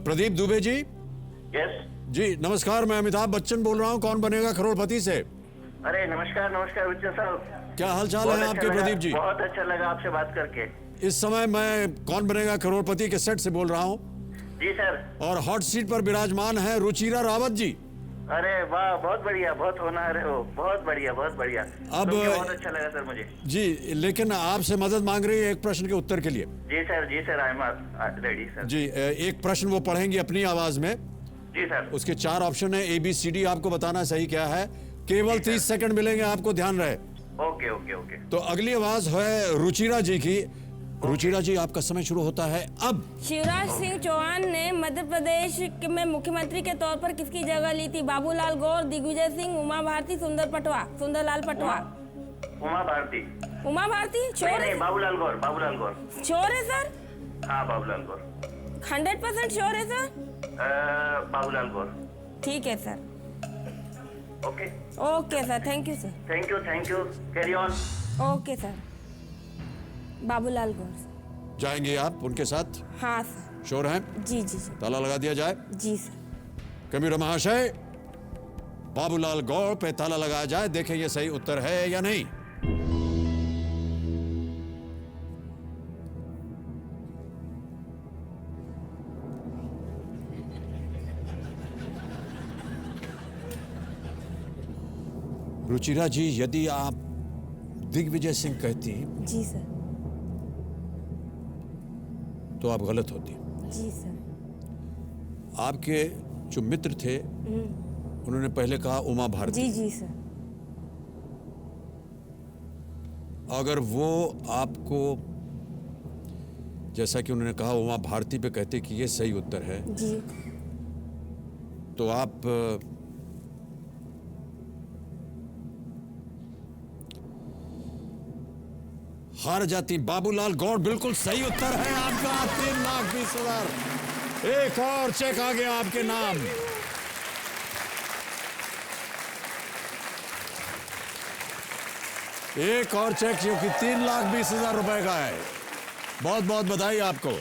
प्रदीप दुबे जी। यस। जी नमस्कार, मैं अमिताभ बच्चन बोल रहा हूँ, कौन बनेगा करोड़पति से। अरे नमस्कार नमस्कार बच्चन साहब। क्या हाल चाल है आपके प्रदीप जी? बहुत अच्छा लगा आपसे बात करके। इस समय मैं कौन बनेगा करोड़पति के सेट से बोल रहा हूँ जी सर। और हॉट सीट पर विराजमान है रुचिरा रावत जी। अरे वाह, बहुत बढ़िया, बहुत होनहार हो, बहुत बढ़िया बहुत बढ़िया। अब बहुत अच्छा लगा सर मुझे। जी, लेकिन आपसे मदद मांग रही है एक प्रश्न के उत्तर के लिए। जी sir I am ready sir. जी, एक प्रश्न वो पढ़ेंगी अपनी आवाज में। जी सर। उसके 4 ऑप्शन है, ABCD आपको बताना सही क्या है। केवल 30 सेकंड मिलेंगे आपको, ध्यान रहे। Okay okay okay. तो अगली आवाज है रुचिरा जी की। रुचिरा जी आपका समय शुरू होता है अब। शिवराज सिंह चौहान ने मध्य प्रदेश में मुख्यमंत्री के तौर पर किसकी जगह ली थी? बाबूलाल गौर, दिग्विजय सिंह, उमा भारती, सुंदरलाल पटवा। उमा भारती। उमा भारती श्योर है? बाबूलाल गौर। बाबूलाल गौर श्योर है सर? हाँ बाबूलाल गौर। 100% श्योर है सर? बाबूलाल गौर। ठीक है sir. Okay okay sir, thank you sir. Thank you carry on. Okay sir. Babulal Gaur sir. जाएंगे आप उनके साथ? हाँ सर। श्योर हैं? जी जी जी। ताला लगा दिया जाए। जी सर। कंप्यूटर महाशय, बाबूलाल गौर पे ताला लगाया जाए, देखें ये सही उत्तर है या नहीं। रुचिरा जी, यदि आप दिग्विजय सिंह कहती जी सर। तो आप गलत होती। जी सर। आपके जो मित्र थे उन्होंने पहले कहा उमा भारती। जी जी सर। अगर वो आपको जैसा कि उन्होंने कहा उमा भारती पे कहते कि ये सही उत्तर है, जी। तो आप हार जाती। बाबूलाल गौड़ बिल्कुल सही उत्तर है आपका। 3,20,000। एक और चेक आ गया आपके नाम। एक और चेक जो कि 3,20,000 रुपए का है। बहुत बहुत बधाई आपको।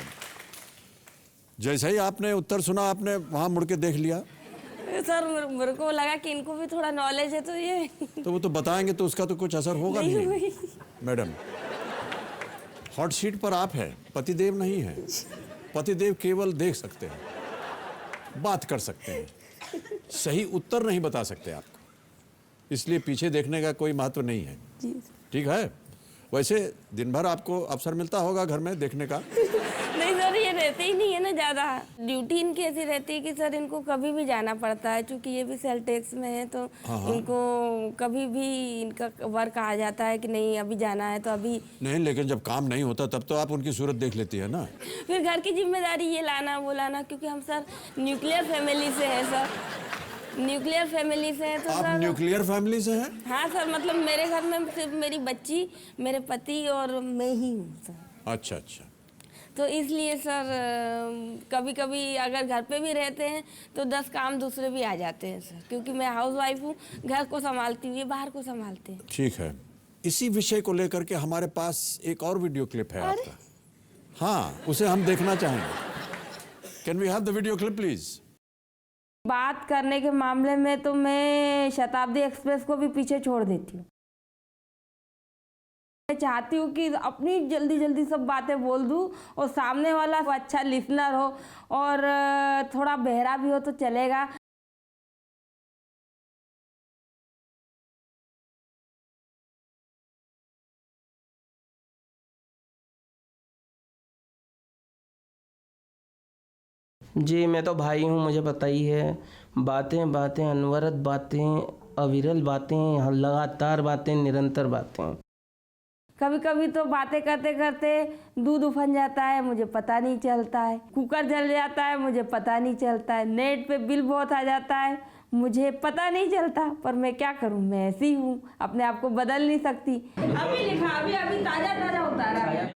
जैसे ही आपने उत्तर सुना आपने वहां मुड़ के देख लिया। सर मेरे को लगा कि इनको भी थोड़ा नॉलेज है तो ये तो वो तो बताएंगे तो उसका तो कुछ असर होगा नहीं। मैडम, हॉट सीट पर आप हैं, पतिदेव नहीं है। पतिदेव केवल देख सकते हैं, बात कर सकते हैं, सही उत्तर नहीं बता सकते आपको, इसलिए पीछे देखने का कोई महत्व नहीं है। ठीक है। वैसे दिन भर आपको अवसर मिलता होगा घर में देखने का। नहीं सर, ये रहते ही नहीं है ना ज़्यादा। ड्यूटी इनकी ऐसी रहती है कि सर इनको कभी भी जाना पड़ता है, क्योंकि ये भी सेल टैक्स में है तो इनको कभी भी इनका वर्क आ जाता है कि नहीं अभी जाना है तो अभी नहीं, लेकिन जब काम नहीं होता तब तो आप उनकी सूरत देख लेती है ना। फिर घर की जिम्मेदारी ये लाना वो लाना, क्योंकि हम सर न्यूक्लियर फैमिली से हैं सर। न्यूक्लियर फैमिली से हैं तो आप सर। न्यूक्लियर फैमिली से हैं? हाँ सर, मतलब मेरे घर में सिर्फ मेरी बच्ची, मेरे पति और मैं ही हूँ सर। अच्छा अच्छा। तो इसलिए सर कभी कभी अगर घर पे भी रहते हैं तो 10 काम दूसरे भी आ जाते हैं सर, क्योंकि मैं हाउस वाइफ हूँ, घर को संभालती हूँ, ये बाहर को संभालते हैं। ठीक है। इसी विषय को लेकर के हमारे पास एक और वीडियो क्लिप है आपका। हाँ, उसे हम देखना चाहेंगे। Can we have the video clip please? बात करने के मामले में तो मैं शताब्दी एक्सप्रेस को भी पीछे छोड़ देती हूँ। मैं चाहती हूँ कि अपनी जल्दी जल्दी सब बातें बोल दूँ और सामने वाला अच्छा लिसनर हो और थोड़ा बहरा भी हो तो चलेगा। जी, मैं तो भाई हूँ, मुझे पता ही है। बातें बातें अनवरत बातें, अविरल बातें, लगातार बातें, निरंतर बातें। कभी कभी तो बातें करते करते दूध उफन जाता है, मुझे पता नहीं चलता है। कुकर जल जाता है, मुझे पता नहीं चलता है। नेट पे बिल बहुत आ जाता है, मुझे पता नहीं चलता। पर मैं क्या करूं, मैं ऐसी हूँ, अपने आप को बदल नहीं सकती। अभी लिखा, अभी अभी ताजा ताजा उतारा।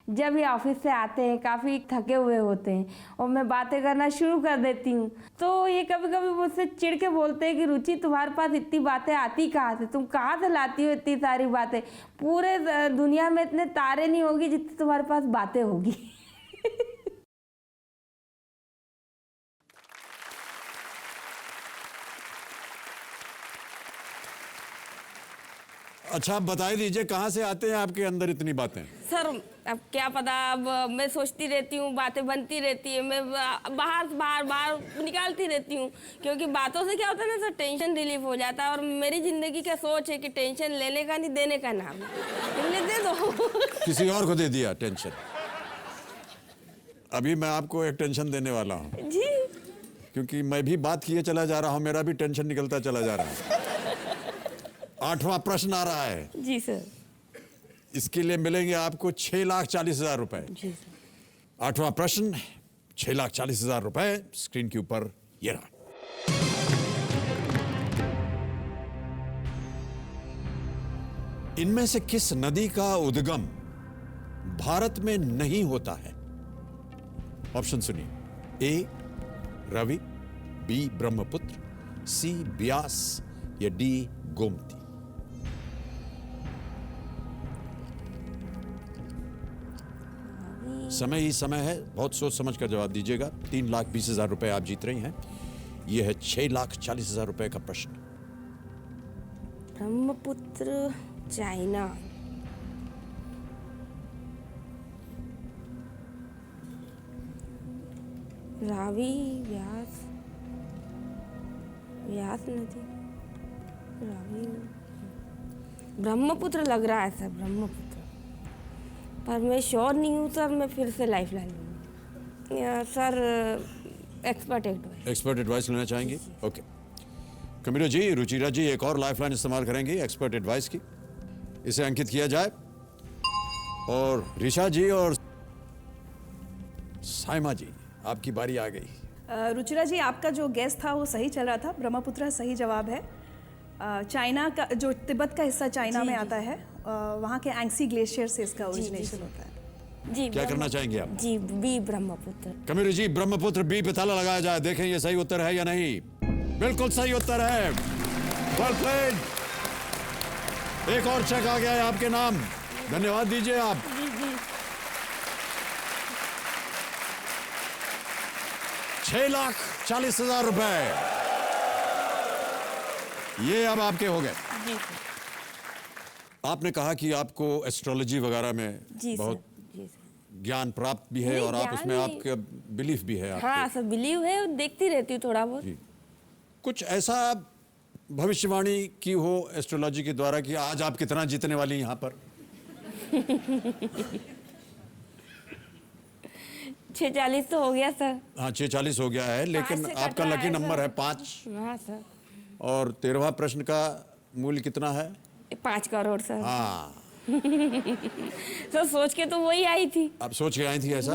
जब ये ऑफिस से आते हैं काफ़ी थके हुए होते हैं और मैं बातें करना शुरू कर देती हूँ तो ये कभी कभी मुझसे चिढ़ के बोलते हैं कि रुचि तुम्हारे पास इतनी बातें आती कहाँ से, तुम कहाँ से लाती हो इतनी सारी बातें, पूरे दुनिया में इतने तारे नहीं होगी जितनी तुम्हारे पास बातें होगी। अच्छा, आप बता दीजिए कहाँ से आते हैं आपके अंदर इतनी बातें? सर अब क्या पता, अब मैं सोचती रहती हूँ, बातें बनती रहती है, मैं बाहर बाहर निकालती रहती हूँ, क्योंकि बातों से क्या होता है ना सर, टेंशन रिलीफ हो जाता है। और मेरी ज़िंदगी का सोच है कि टेंशन लेने का नहीं देने का नाम है, दे दो। किसी और को दे दिया टेंशन। अभी मैं आपको एक टेंशन देने वाला हूँ जी, क्योंकि मैं भी बात किए चला जा रहा हूँ, मेरा भी टेंशन निकलता चला जा रहा है। 8वां प्रश्न आ रहा है। जी सर। इसके लिए मिलेंगे आपको 6,40,000 रुपए। जी सर। 8वां प्रश्न, 6,40,000 रुपए स्क्रीन के ऊपर ये रहा। इनमें से किस नदी का उद्गम भारत में नहीं होता है? ऑप्शन सुनिए। ए रवि, बी ब्रह्मपुत्र, सी ब्यास या डी गोमती। समय ही समय है, बहुत सोच समझ कर जवाब दीजिएगा। 3,20,000 रुपए आप जीत रही हैं। यह है 6,40,000 रुपए का प्रश्न। ब्रह्मपुत्र चाइना, रावी, व्यास, व्यास नदी, ब्रह्मपुत्र लग रहा है सर, ब्रह्मपुत्र, पर मैं श्योर नहीं हूँ सर। मैं फिर से लाइफ लाइन लूँगी sir. Expert advice. Expert advice लेना चाहेंगी? ओके। कबीरा जी, रुचिरा जी एक और लाइफलाइन इस्तेमाल करेंगी एक्सपर्ट एडवाइस की। इसे अंकित किया जाए। और ऋषा जी और साइमा जी, आपकी बारी आ गई। रुचिरा जी, आपका जो गेस था वो सही चल रहा था। ब्रह्मपुत्र सही जवाब है। चाइना का, जो तिब्बत का हिस्सा चाइना में आता है, वहाँ के एंग्सी ग्लेशियर से इसका ओरिजिनेशन होता है। जी, क्या करना चाहेंगे आप? जी, बी ब्रह्मपुत्र। कबीर जी, ब्रह्मपुत्र बी पे ताला लगाया जाए, देखें ये सही उत्तर है या नहीं। बिल्कुल सही उत्तर है। Well played. एक और चेक आ गया है आपके नाम, धन्यवाद दीजिए आप। 6,40,000 रुपए ये अब आपके हो गए। आपने कहा कि आपको एस्ट्रोलॉजी वगैरह में बहुत ज्ञान प्राप्त भी है और आप उसमें आपका बिलीफ भी है। हाँ सर, बिलीव है, देखती रहती हूँ थोड़ा बहुत। कुछ ऐसा भविष्यवाणी की हो एस्ट्रोलॉजी के द्वारा कि आज आप कितना जीतने वाली यहाँ पर? 640 तो हो गया सर। हाँ, 640 हो गया है, लेकिन आपका लकी नंबर है 5। हाँ सर। और 13वां प्रश्न का मूल्य कितना है? 5 करोड़ सर। हाँ। सर सोच के तो वही आई थी। आप सोच के आई थी ऐसा?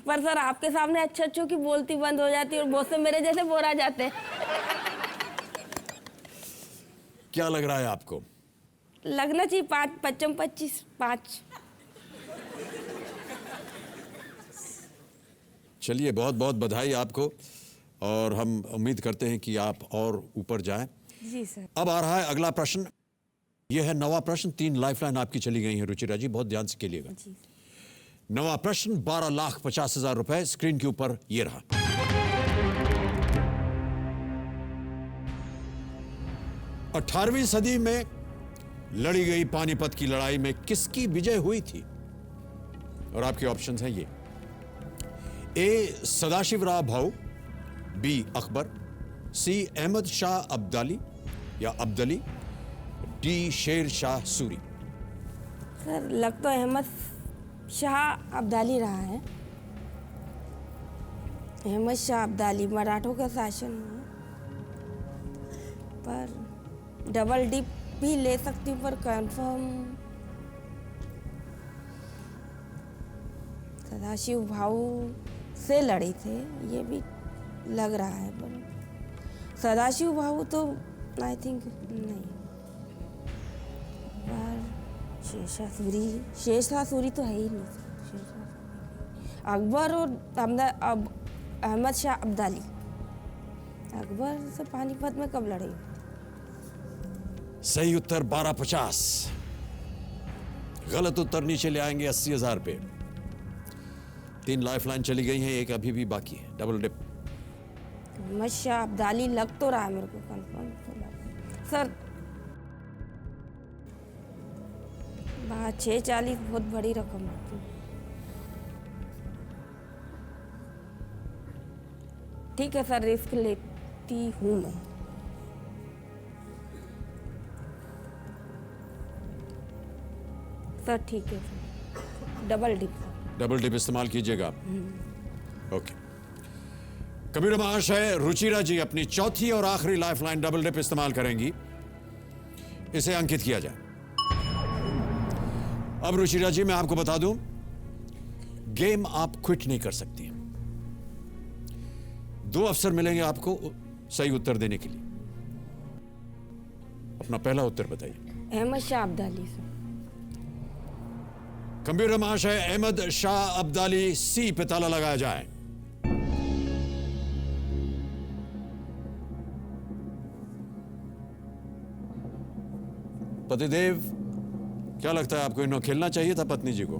पर सर आपके सामने अच्छों की बोलती बंद हो जाती और बहुत से मेरे जैसे बोर आ जाते। क्या लग रहा है आपको? लगना चाहिए 5, 55, 25, 5। चलिए, बहुत बहुत बधाई आपको और हम उम्मीद करते हैं कि आप और ऊपर जाएं। जी सर। अब आ रहा है अगला प्रश्न। यह है 9वां प्रश्न। 3 लाइफलाइन आपकी चली गई है रुचिरा जी, बहुत ध्यान से खेलिएगा। 9वां प्रश्न 12,50,000 रुपए स्क्रीन के ऊपर ये रहा। 18वीं सदी में लड़ी गई पानीपत की लड़ाई में किसकी विजय हुई थी? और आपके ऑप्शंस हैं ये। ए सदाशिवराव भाऊ, बी अकबर, सी अहमद शाह अब्दाली या Abdali, D Sher Shah Suri. Sir लग तो अहमद शाह अब्दाली रहा है। अहमद शाह अब्दाली मराठों का शासन हुआ, पर डबल डिप भी ले सकती हूँ, पर कंफर्म सदाशिव भाऊ से लड़े थे ये भी लग रहा है, पर सदाशिव भाऊ तो आई थिंक नहीं। पर शेरशाह सूरी तो है ही नहीं। अकबर और अहमद शाह अब्दाली। अकबर से पानीपत में कब लड़े? सही उत्तर 12,50। गलत उत्तर नीचे ले आएंगे 80,000 पे। 3 लाइफलाइन चली गई हैं, एक अभी भी बाकी है। Double dip. अहमद शाह अब्दाली लग तो रहा है मेरे को, कंफर्म सर। 640 बहुत बड़ी रकम होती है। ठीक है सर, रिस्क लेती हूँ मैं। सर ठीक है sir, double dip. Double dip इस्तेमाल कीजिएगा। ओके। कबीर महाशय, रुचिरा जी अपनी चौथी और आखिरी लाइफलाइन डबल डिप इस्तेमाल करेंगी। इसे अंकित किया जाए। अब रुचिरा जी, मैं आपको बता दूं, गेम आप क्विट नहीं कर सकती। 2 अवसर मिलेंगे आपको सही उत्तर देने के लिए। अपना पहला उत्तर बताइए। अहमद शाह अब्दाली सर। कबीर महाशय, अहमद शाह अब्दाली सी पे ताला लगाया जाए। पतिदेव, क्या लगता है आपको इन्हों खेलना चाहिए था पत्नी जी को?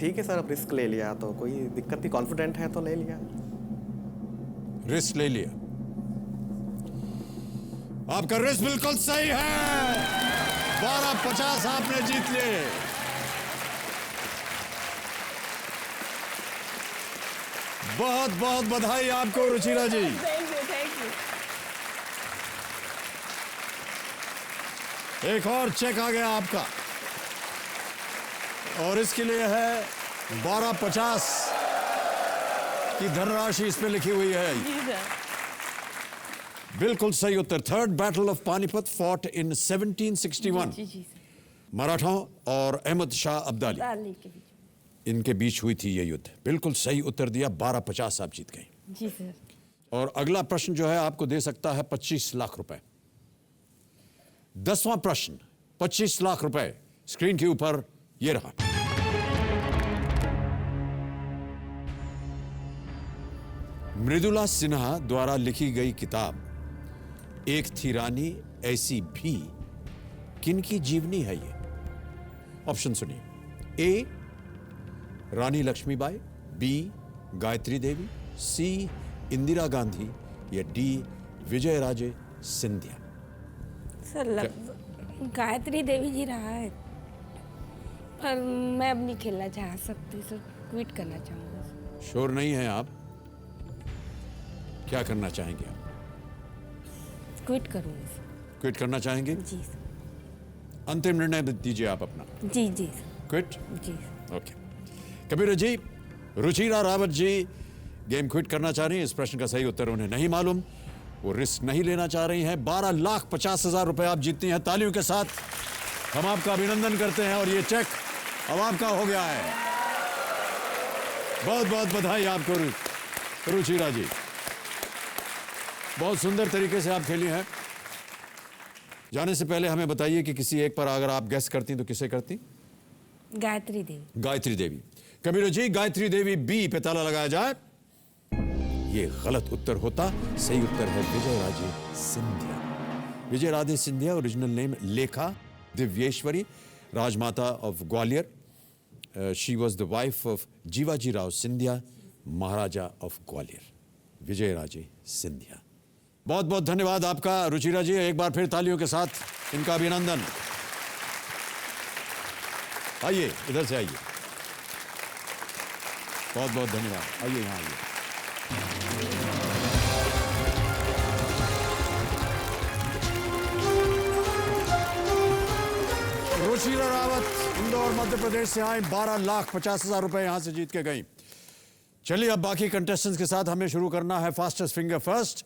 ठीक है सर, अब रिस्क ले लिया तो कोई दिक्कत नहीं, कॉन्फिडेंट है तो ले लिया। रिस्क ले लिया। आपका रिस्क बिल्कुल सही है। 12,50 आपने जीत लिए। बहुत बहुत बधाई आपको रुचिरा जी। Thank you. एक और चेक आ गया आपका, और इसके लिए है 1250 की धनराशि इस पे लिखी हुई है। जी सर। बिल्कुल सही उत्तर। Third battle of Panipat fought in 1761। जी जी सर। मराठाओं और अहमद शाह अब्दाली डाली के बीच। इनके बीच हुई थी ये युद्ध। बिल्कुल सही उत्तर दिया। 1250 आप जीत गए। जी सर। और अगला प्रश्न जो है आपको दे सकता है 25 लाख रुपए। 10वां प्रश्न 25 लाख रुपए स्क्रीन के ऊपर ये रहा। मृदुला सिन्हा द्वारा लिखी गई किताब एक थी रानी ऐसी भी किनकी जीवनी है ये? ऑप्शन सुनिए। ए रानी लक्ष्मीबाई, बी गायत्री देवी, सी इंदिरा गांधी या डी विजयराजे सिंधिया। सर गायत्री देवी जी रहा है, पर मैं अब नहीं खेलना चाह सकती सर, क्विट करना चाहूँगा। श्योर नहीं है आप? क्या करना चाहेंगे आप? क्विट करूँगी सर। क्विट करना चाहेंगे? जी सर। अंतिम निर्णय दीजिए आप अपना। जी जी सर। क्विट? जी sir. Okay. Kabir ji, Ruchira Rawat ji game quit करना चाह रही हैं। इस प्रश्न का सही उत्तर उन्हें नहीं मालूम, वो रिस्क नहीं लेना चाह रही हैं। 12,50,000 रुपए आप जीतती हैं। तालियों के साथ हम आपका अभिनंदन करते हैं और ये चेक अब आपका हो गया है। बहुत बहुत बधाई आपको रुचिरा जी, बहुत सुंदर तरीके से आप खेली हैं। जाने से पहले हमें बताइए कि किसी एक पर अगर आप गेस करती तो किसे करती? गायत्री देवी। गायत्री देवी। कबीर जी, गायत्री देवी बी पे ताला लगाया जाए। ये गलत उत्तर होता। सही उत्तर है Vijayaraje Scindia. Vijayaraje Scindia original name Lekha Divyeshwari, Rajmata of Gwalior. She was the wife of Jivaji Rao Scindia, Maharaja of Gwalior. Vijayaraje Scindia. बहुत बहुत धन्यवाद आपका रुचिरा जी। एक बार फिर तालियों के साथ इनका अभिनंदन। आइए इधर से आइए। बहुत बहुत धन्यवाद। आइए यहाँ आइए। रुचिरा रावत इंदौर मध्य प्रदेश से आए, 12,50,000 रुपए यहां से जीत के गई। चलिए अब बाकी कंटेस्टेंट्स के साथ हमें शुरू करना है फास्टेस्ट फिंगर फर्स्ट।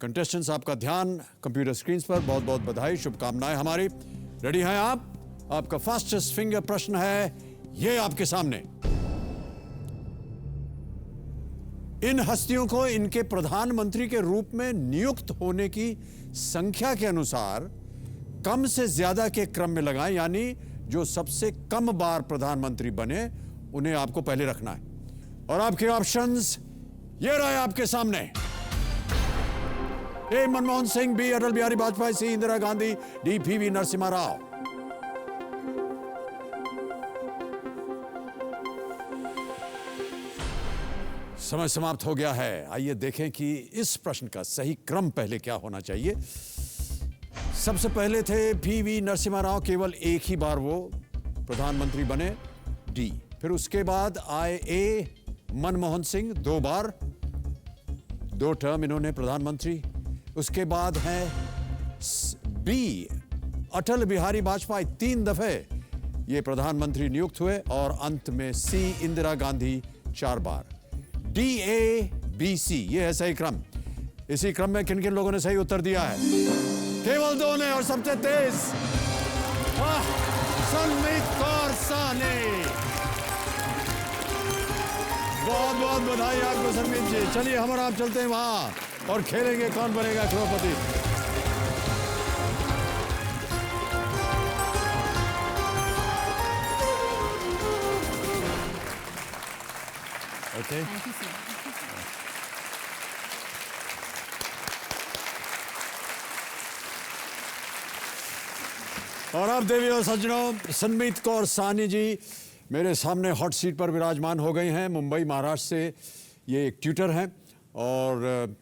कंटेस्टेंट्स आपका ध्यान कंप्यूटर स्क्रीन पर। बहुत बहुत बधाई, शुभकामनाएं हमारी। रेडी हैं आप? आपका फास्टेस्ट फिंगर प्रश्न है ये आपके सामने। इन हस्तियों को इनके प्रधानमंत्री के रूप में नियुक्त होने की संख्या के अनुसार कम से ज्यादा के क्रम में लगाएं, यानी जो सबसे कम बार प्रधानमंत्री बने उन्हें आपको पहले रखना है। और आपके ऑप्शंस ये रहे आपके सामने। ए मनमोहन सिंह, बी अटल बिहारी वाजपेयी, सी इंदिरा गांधी, डी पी.वी. नरसिम्हा राव। समय समाप्त हो गया है। आइए देखें कि इस प्रश्न का सही क्रम पहले क्या होना चाहिए। सबसे पहले थे पी.वी. नरसिम्हा राव, केवल एक ही बार वो प्रधानमंत्री बने, डी। फिर उसके बाद आए ए मनमोहन सिंह, 2 बार, 2 टर्म इन्होंने प्रधानमंत्री। उसके बाद है बी अटल बिहारी वाजपेयी, 3 दफे ये प्रधानमंत्री नियुक्त हुए। और अंत में सी इंदिरा गांधी, 4 बार। डी ए बी सी ये है सही क्रम। इसी क्रम में किन किन लोगों ने सही उत्तर दिया है? केवल 2 ने, और सबसे तेज सनमीत कौर साहनी। बहुत बहुत बधाई आपको सनमीत जी। चलिए हम और आप चलते हैं वहां और खेलेंगे कौन बनेगा करोड़पति। ओके, और अब देवी और सज्जनों, सनमीत कौर साहनी जी मेरे सामने हॉट सीट पर विराजमान हो गई हैं। मुंबई महाराष्ट्र से ये एक ट्यूटर हैं और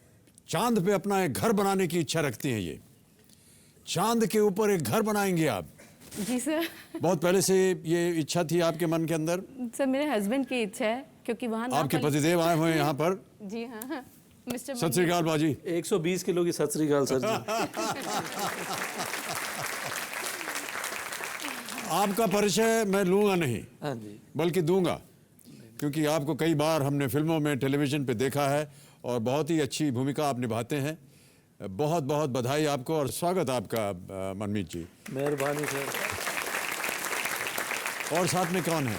चांद पे अपना एक घर बनाने की इच्छा रखती हैं। ये चांद के ऊपर एक घर बनाएंगे आप? जी सर। बहुत पहले से ये इच्छा थी आपके मन के अंदर? सर मेरे हस्बैंड की इच्छा है, क्योंकि वहाँ आपके पतिदेव आए हुए हैं यहाँ पर? जी हाँ। मिस्टर सत श्री अकाल बाजी। 120 किलो की सत श्री अकाल सर जी। आपका परिचय मैं लूंगा नहीं, हाँ जी। बल्कि दूंगा, क्योंकि आपको कई बार हमने फिल्मों में, टेलीविजन पे देखा है और बहुत ही अच्छी भूमिका आप निभाते हैं। बहुत बहुत बधाई आपको और स्वागत आपका मनमीत जी। मेहरबानी सर। और साथ में कौन है?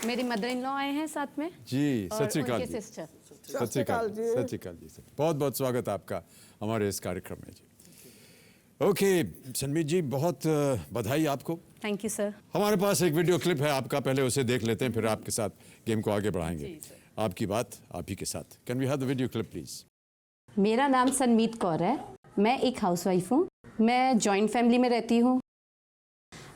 मेरी मदर इन लॉ आए हैं साथ में जी, और सत श्री अकाल उनके जी। सिस्टर। सत श्री अकाल, सत श्री अकाल जी। बहुत बहुत स्वागत आपका हमारे इस कार्यक्रम में जी। ओके सनमीत जी, बहुत बधाई आपको। Thank you sir. हमारे पास एक वीडियो क्लिप है आपका, पहले उसे देख लेते हैं, फिर आपके साथ गेम को आगे बढ़ाएंगे। आपकी बात आप ही के साथ। Can we have the video clip please? मेरा नाम सनमीत कौर है, मैं एक हाउसवाइफ हूँ। मैं जॉइंट फैमिली में रहती हूँ।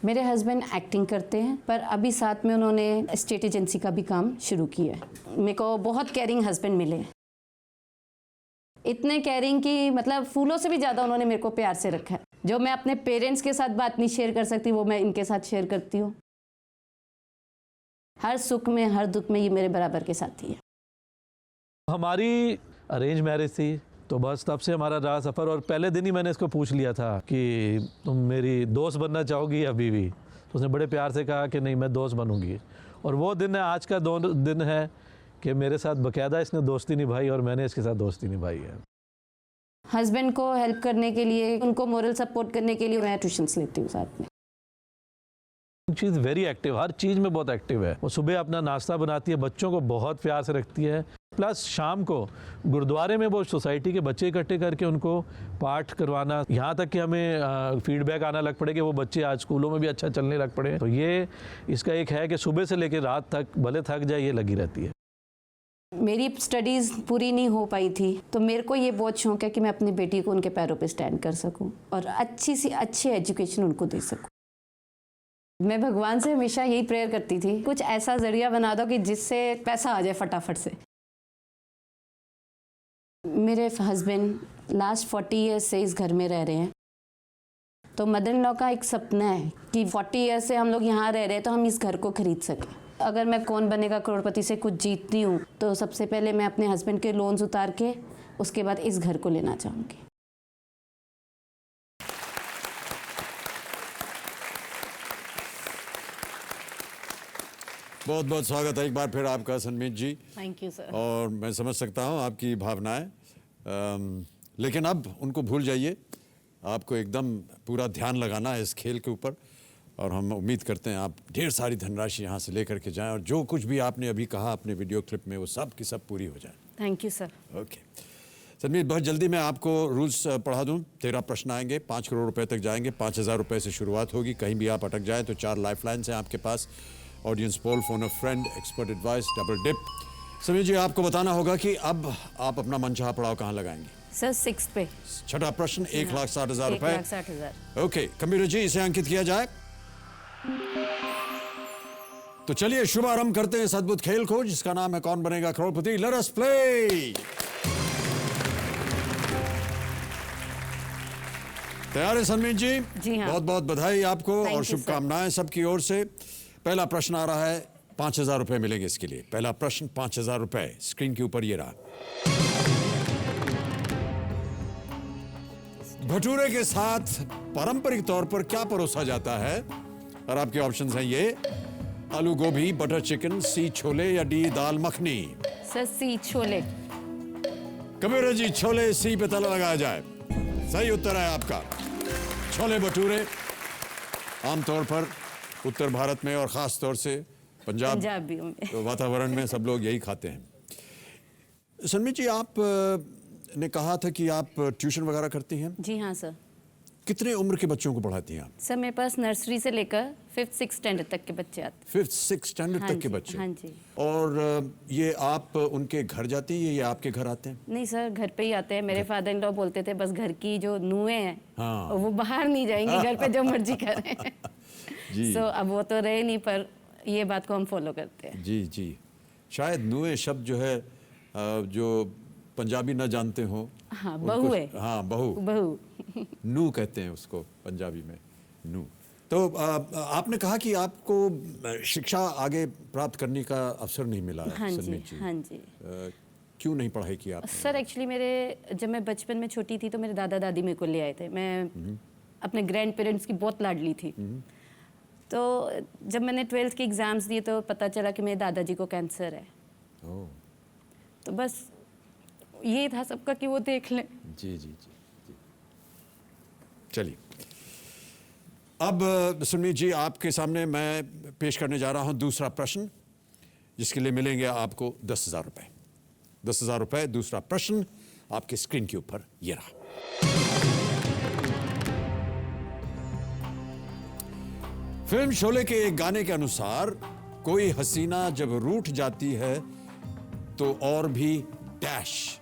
मेरे हस्बैंड एक्टिंग करते हैं, पर अभी साथ में उन्होंने स्टेट एजेंसी का भी काम शुरू किया है। मेरे को बहुत केयरिंग हस्बैंड मिले हैं, इतने केयरिंग कि मतलब फूलों से भी ज़्यादा उन्होंने मेरे को प्यार से रखा है। जो मैं अपने पेरेंट्स के साथ बात नहीं शेयर कर सकती, वो मैं इनके साथ शेयर करती हूँ। हर सुख में, हर दुख में ये मेरे बराबर के साथी है। हमारी अरेंज मैरिज थी, तो बस तब से हमारा रहा सफ़र। और पहले दिन ही मैंने इसको पूछ लिया था कि तुम मेरी दोस्त बनना चाहोगी या बीवी? तो उसने बड़े प्यार से कहा कि नहीं, मैं दोस्त बनूंगी। और वो दिन है, आज का दिन है कि मेरे साथ बाकायदा इसने दोस्ती निभाई और मैंने इसके साथ दोस्ती निभाई है। हस्बैंड को हेल्प करने के लिए, उनको मोरल सपोर्ट करने के लिए मैं ट्यूशन्स लेती हूँ साथ में। शी इज़ वेरी एक्टिव, हर चीज़ में बहुत एक्टिव है। वो सुबह अपना नाश्ता बनाती है, बच्चों को बहुत प्यार से रखती है। प्लस शाम को गुरुद्वारे में वो सोसाइटी के बच्चे इकट्ठे करके उनको पाठ करवाना, यहाँ तक कि हमें फीडबैक आना लग पड़े कि वो बच्चे आज स्कूलों में भी अच्छा चलने लग पड़े। तो ये इसका एक है कि सुबह से लेकर रात तक भले थक जाए, ये लगी रहती है। मेरी स्टडीज़ पूरी नहीं हो पाई थी, तो मेरे को ये बहुत शौक है कि मैं अपनी बेटी को उनके पैरों पे स्टैंड कर सकूं और अच्छी सी अच्छी एजुकेशन उनको दे सकूं। मैं भगवान से हमेशा यही प्रेयर करती थी, कुछ ऐसा जरिया बना दो कि जिससे पैसा आ जाए फटाफट से। मेरे हस्बैंड लास्ट 40 ईयर्स से इस घर में रह रहे हैं, तो मदर इन लॉ का एक सपना है कि 40 ईयर्स से हम लोग यहाँ रह रहे हैं तो हम इस घर को खरीद सकें। अगर मैं कौन बनेगा करोड़पति से कुछ जीतती हूँ, तो सबसे पहले मैं अपने हस्बैंड के लोन्स उतार के उसके बाद इस घर को लेना चाहूँगी। बहुत बहुत स्वागत है एक बार फिर आपका Sanmeet ji. Thank you sir. और मैं समझ सकता हूँ आपकी भावनाएं, लेकिन अब उनको भूल जाइए। आपको एकदम पूरा ध्यान लगाना है इस खेल के ऊपर, और हम उम्मीद करते हैं आप ढेर सारी धनराशि यहाँ से लेकर के जाएं और जो कुछ भी आपने अभी कहा अपने वीडियो क्लिप में वो सब की सब पूरी हो जाए। Thank you sir. Okay Sanmeet, बहुत जल्दी मैं आपको रूल्स पढ़ा दूं। 13 प्रश्न आएंगे, 5 करोड़ रुपए तक जाएंगे। 5,000 रुपए से शुरुआत होगी। कहीं भी आप अटक जाएं तो 4 लाइफ लाइन्स हैं आपके पास। Audience poll, phone of friend, expert advice, double dip. Sameer ji, आपको बताना होगा कि अब आप अपना मनचाहा पड़ाव कहाँ लगाएंगे? सर 6 पे। छठा प्रश्न, 1,60,000 रुपए। 1,60,000। ओके कंप्यूटर जी, इसे अंकित किया जाए। तो चलिए शुभारंभ करते हैं इस अद्भुत खेल को जिसका नाम है Kaun Banega Crorepati. Let us play. तैयार है सनमीत जी? जी हाँ। बहुत बहुत बधाई आपको Thank और you, शुभकामनाएं सबकी ओर से। पहला प्रश्न आ रहा है, 5,000 रुपए मिलेंगे इसके लिए। पहला प्रश्न 5,000 रुपए, स्क्रीन के ऊपर ये रहा। भटूरे के साथ पारंपरिक तौर पर क्या परोसा जाता है? और आपके ऑप्शंस हैं ये: आलू गोभी, बटर चिकन, सी छोले या डी दाल मखनी। सर सी छोले। कबीर जी, छोले सी पे ताला लगाया जाए। सही उत्तर है आपका। छोले भटूरे आमतौर पर उत्तर भारत में और ख़ास तौर से पंजाबियों में तो वातावरण में सब लोग यही खाते हैं। सनमीत जी, आप ने कहा था कि आप ट्यूशन वगैरह करती हैं। जी हाँ सर। कितने उम्र के बच्चों को पढ़ाती हैं आप? सर मेरे पास नर्सरी से लेकर 5th-6th स्टैंडर्ड तक के बच्चे आते हैं। 5th-6th स्टैंडर्ड तक के बच्चे? हाँ जी। और ये आप उनके घर जाती हैं या आपके घर आते हैं? नहीं सर, घर पे ही आते हैं। मेरे फादर इन लॉ बोलते थे बस घर की जो नुएं हैं हाँ। वो बाहर नहीं जाएंगी, घर पे जो मर्जी करें। जी। सो अब वो तो रहे नहीं, पर ये बात को हम फॉलो करते हैं। जी जी। शायद नुए शब्द जो है जो पंजाबी न जानते हो। हाँ, बहू है। हाँ, बहू। बहू नू कहते हैं उसको पंजाबी में, नू। तो आपने कहा कि आपको शिक्षा आगे प्राप्त करने का अवसर नहीं मिला है। हाँ जी, सनमीत जी, हाँ जी। क्यों नहीं पढ़ाई की आपने? सर एक्चुअली जब मैं बचपन में छोटी थी तो मेरे दादा दादी मेरे को ले आए थे। मैं अपने ग्रैंड पेरेंट्स की बहुत लाडली थी। तो जब मैंने 12th के एग्ज़ाम्स दिए तो पता चला कि मेरे दादाजी को कैंसर है। तो बस ये था सबका कि वो देख लें। जी जी जी, जी। चलिए, अब सुनील जी, आपके सामने मैं पेश करने जा रहा हूं दूसरा प्रश्न, जिसके लिए मिलेंगे आपको 10,000 रुपये। 10,000 रुपये। दूसरा प्रश्न आपके स्क्रीन के ऊपर ये रहा। फिल्म शोले के एक गाने के अनुसार कोई हसीना जब रूठ जाती है तो और भी डैश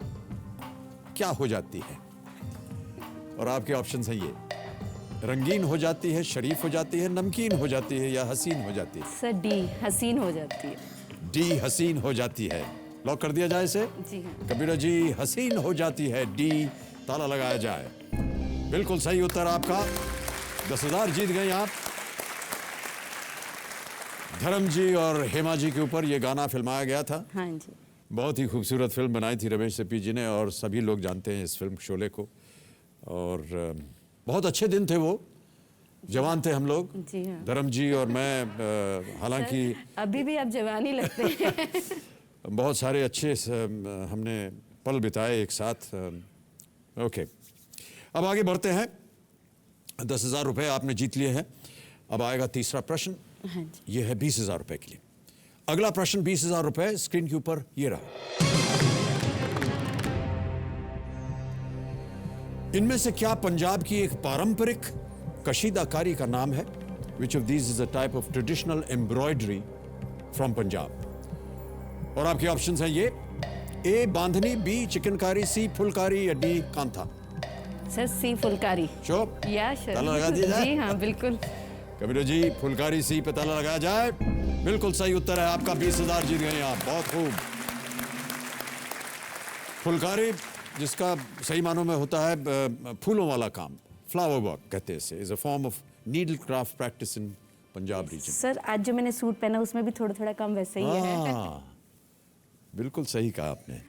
क्या हो जाती है? और आपके ऑप्शंस हैं ये: रंगीन हो जाती है, शरीफ हो जाती है, नमकीन हो जाती है, या हसीन हो जाती है। सर डी, हसीन हो जाती है। डी, हसीन हो जाती है। लॉक कर दिया जाए इसे? जी हाँ। कबीरा जी, हसीन हो जाती है, डी, ताला लगाया जाए। बिल्कुल सही उत्तर आपका। 10,000 जीत गए आप। धर्म जी और हेमा जी के ऊपर ये गाना फिल्माया गया था। हाँ जी। बहुत ही खूबसूरत फिल्म बनाई थी रमेश सिप्पी जी ने, और सभी लोग जानते हैं इस फिल्म शोले को। और बहुत अच्छे दिन थे वो, जवान थे हम लोग। जी हाँ। धर्म जी और मैं, हालांकि अभी भी आप जवान ही लगते हैं। बहुत सारे अच्छे हमने पल बिताए एक साथ। ओके, अब आगे बढ़ते हैं। 10,000 रुपये आपने जीत लिए हैं। अब आएगा तीसरा प्रश्न। हाँ जी। यह है 20,000 रुपये के लिए। अगला प्रश्न 20,000 रुपये, स्क्रीन के ऊपर ये रहा। इनमें से क्या पंजाब की एक पारंपरिक कशीदाकारी का नाम है? Which of these is a type of traditional embroidery from Punjab? और आपके ऑप्शंस हैं ये: ए बांधनी, बी चिकनकारी, सी फुलकारी, या डी कांथा। सर सी फुलकारी। चुप। या सर। ताला लगा दिया जाए? जी हाँ बिल्कुल। कबीर जी, फुलकारी सी पे ताला लगाया जाए। बिल्कुल सही उत्तर है आपका। 20,000 जीत गए आप। बहुत खूब। फुलकारी, जिसका सही मानों में होता है फूलों वाला काम, फ्लावर वर्क कहते हैं इसे, is a form of needle craft practice in Punjab region. Sir आज जो मैंने सूट पहना उसमें भी थोड़ा थोड़ा काम वैसे ही है। बिल्कुल सही कहा आपने।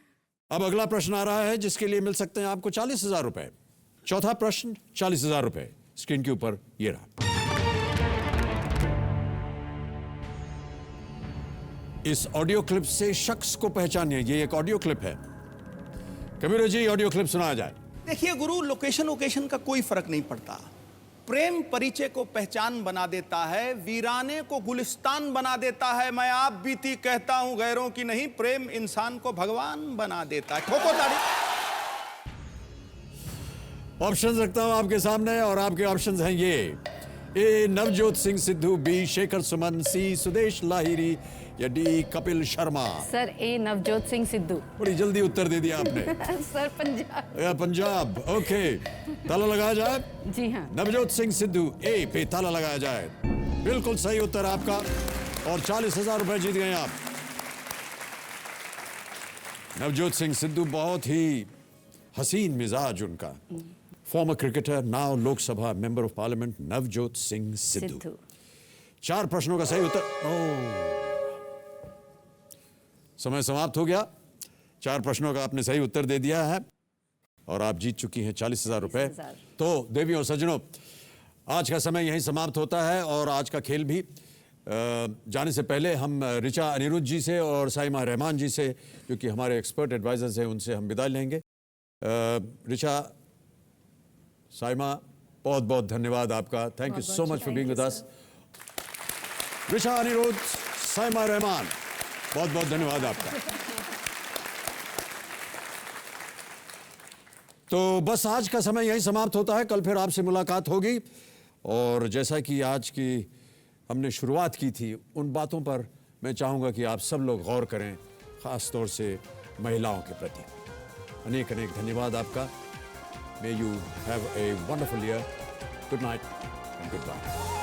अब अगला प्रश्न आ रहा है, जिसके लिए मिल सकते हैं आपको 40,000 रुपए। चौथा प्रश्न 40,000 रुपए, स्क्रीन के ऊपर ये रहा। इस ऑडियो क्लिप से शख्स को पहचानिए। ये एक ऑडियो क्लिप है। कबीर जी, ऑडियो क्लिप सुनाया जाए। देखिए गुरु, लोकेशन वोकेशन का कोई फर्क नहीं पड़ता। प्रेम परिचय को पहचान बना देता है, वीराने को गुलिस्तान बना देता है। मैं आप बीती कहता हूं गैरों की नहीं, प्रेम इंसान को भगवान बना देता है। ठोको ताड़ी। ऑप्शंस रखता हूं आपके सामने, और आपके ऑप्शंस हैं ये: ए नवजोत सिंह सिद्धू, बी शेखर सुमन, सी सुदेश लाहिरी, या डी कपिल शर्मा। सर ए नवजोत सिंह सिद्धू। बड़ी जल्दी उत्तर दे दिया आपने। सर पंजाब। या पंजाब। ओके, ताला लगाया जाए? जी हाँ। नवजोत सिंह सिद्धू, ए पे ताला लगाया जाए। बिल्कुल सही उत्तर आपका, और 40,000 रुपए जीत गए आप। नवजोत सिंह सिद्धू, बहुत ही हसीन मिजाज उनका। Farmer cricketer, now Lok Sabha member of parliament, Navjot Singh Sidhu. 4 प्रश्नों का सही उत्तर। समय समाप्त हो गया। 4 प्रश्नों का आपने सही उत्तर दे दिया है, और आप जीत चुकी हैं 40,000 रुपए। तो देवियों और सज्जनों, आज का समय यहीं समाप्त होता है, और आज का खेल भी। जाने से पहले हम ऋचा अनिरुद्ध जी से और साइमा रहमान जी से, जो कि हमारे एक्सपर्ट एडवाइजर्स हैं, उनसे हम विदा लेंगे। ऋचा, साइमा, बहुत बहुत धन्यवाद आपका। Thank you so much for being with us. Richa Anirudh, Saima Rahman, बहुत बहुत धन्यवाद आपका। तो बस आज का समय यहीं समाप्त होता है। कल फिर आपसे मुलाकात होगी, और जैसा कि आज की हमने शुरुआत की थी, उन बातों पर मैं चाहूँगा कि आप सब लोग गौर करें, ख़ास तौर से महिलाओं के प्रति। अनेक अनेक धन्यवाद आपका। May you have a wonderful year. Good night and goodbye.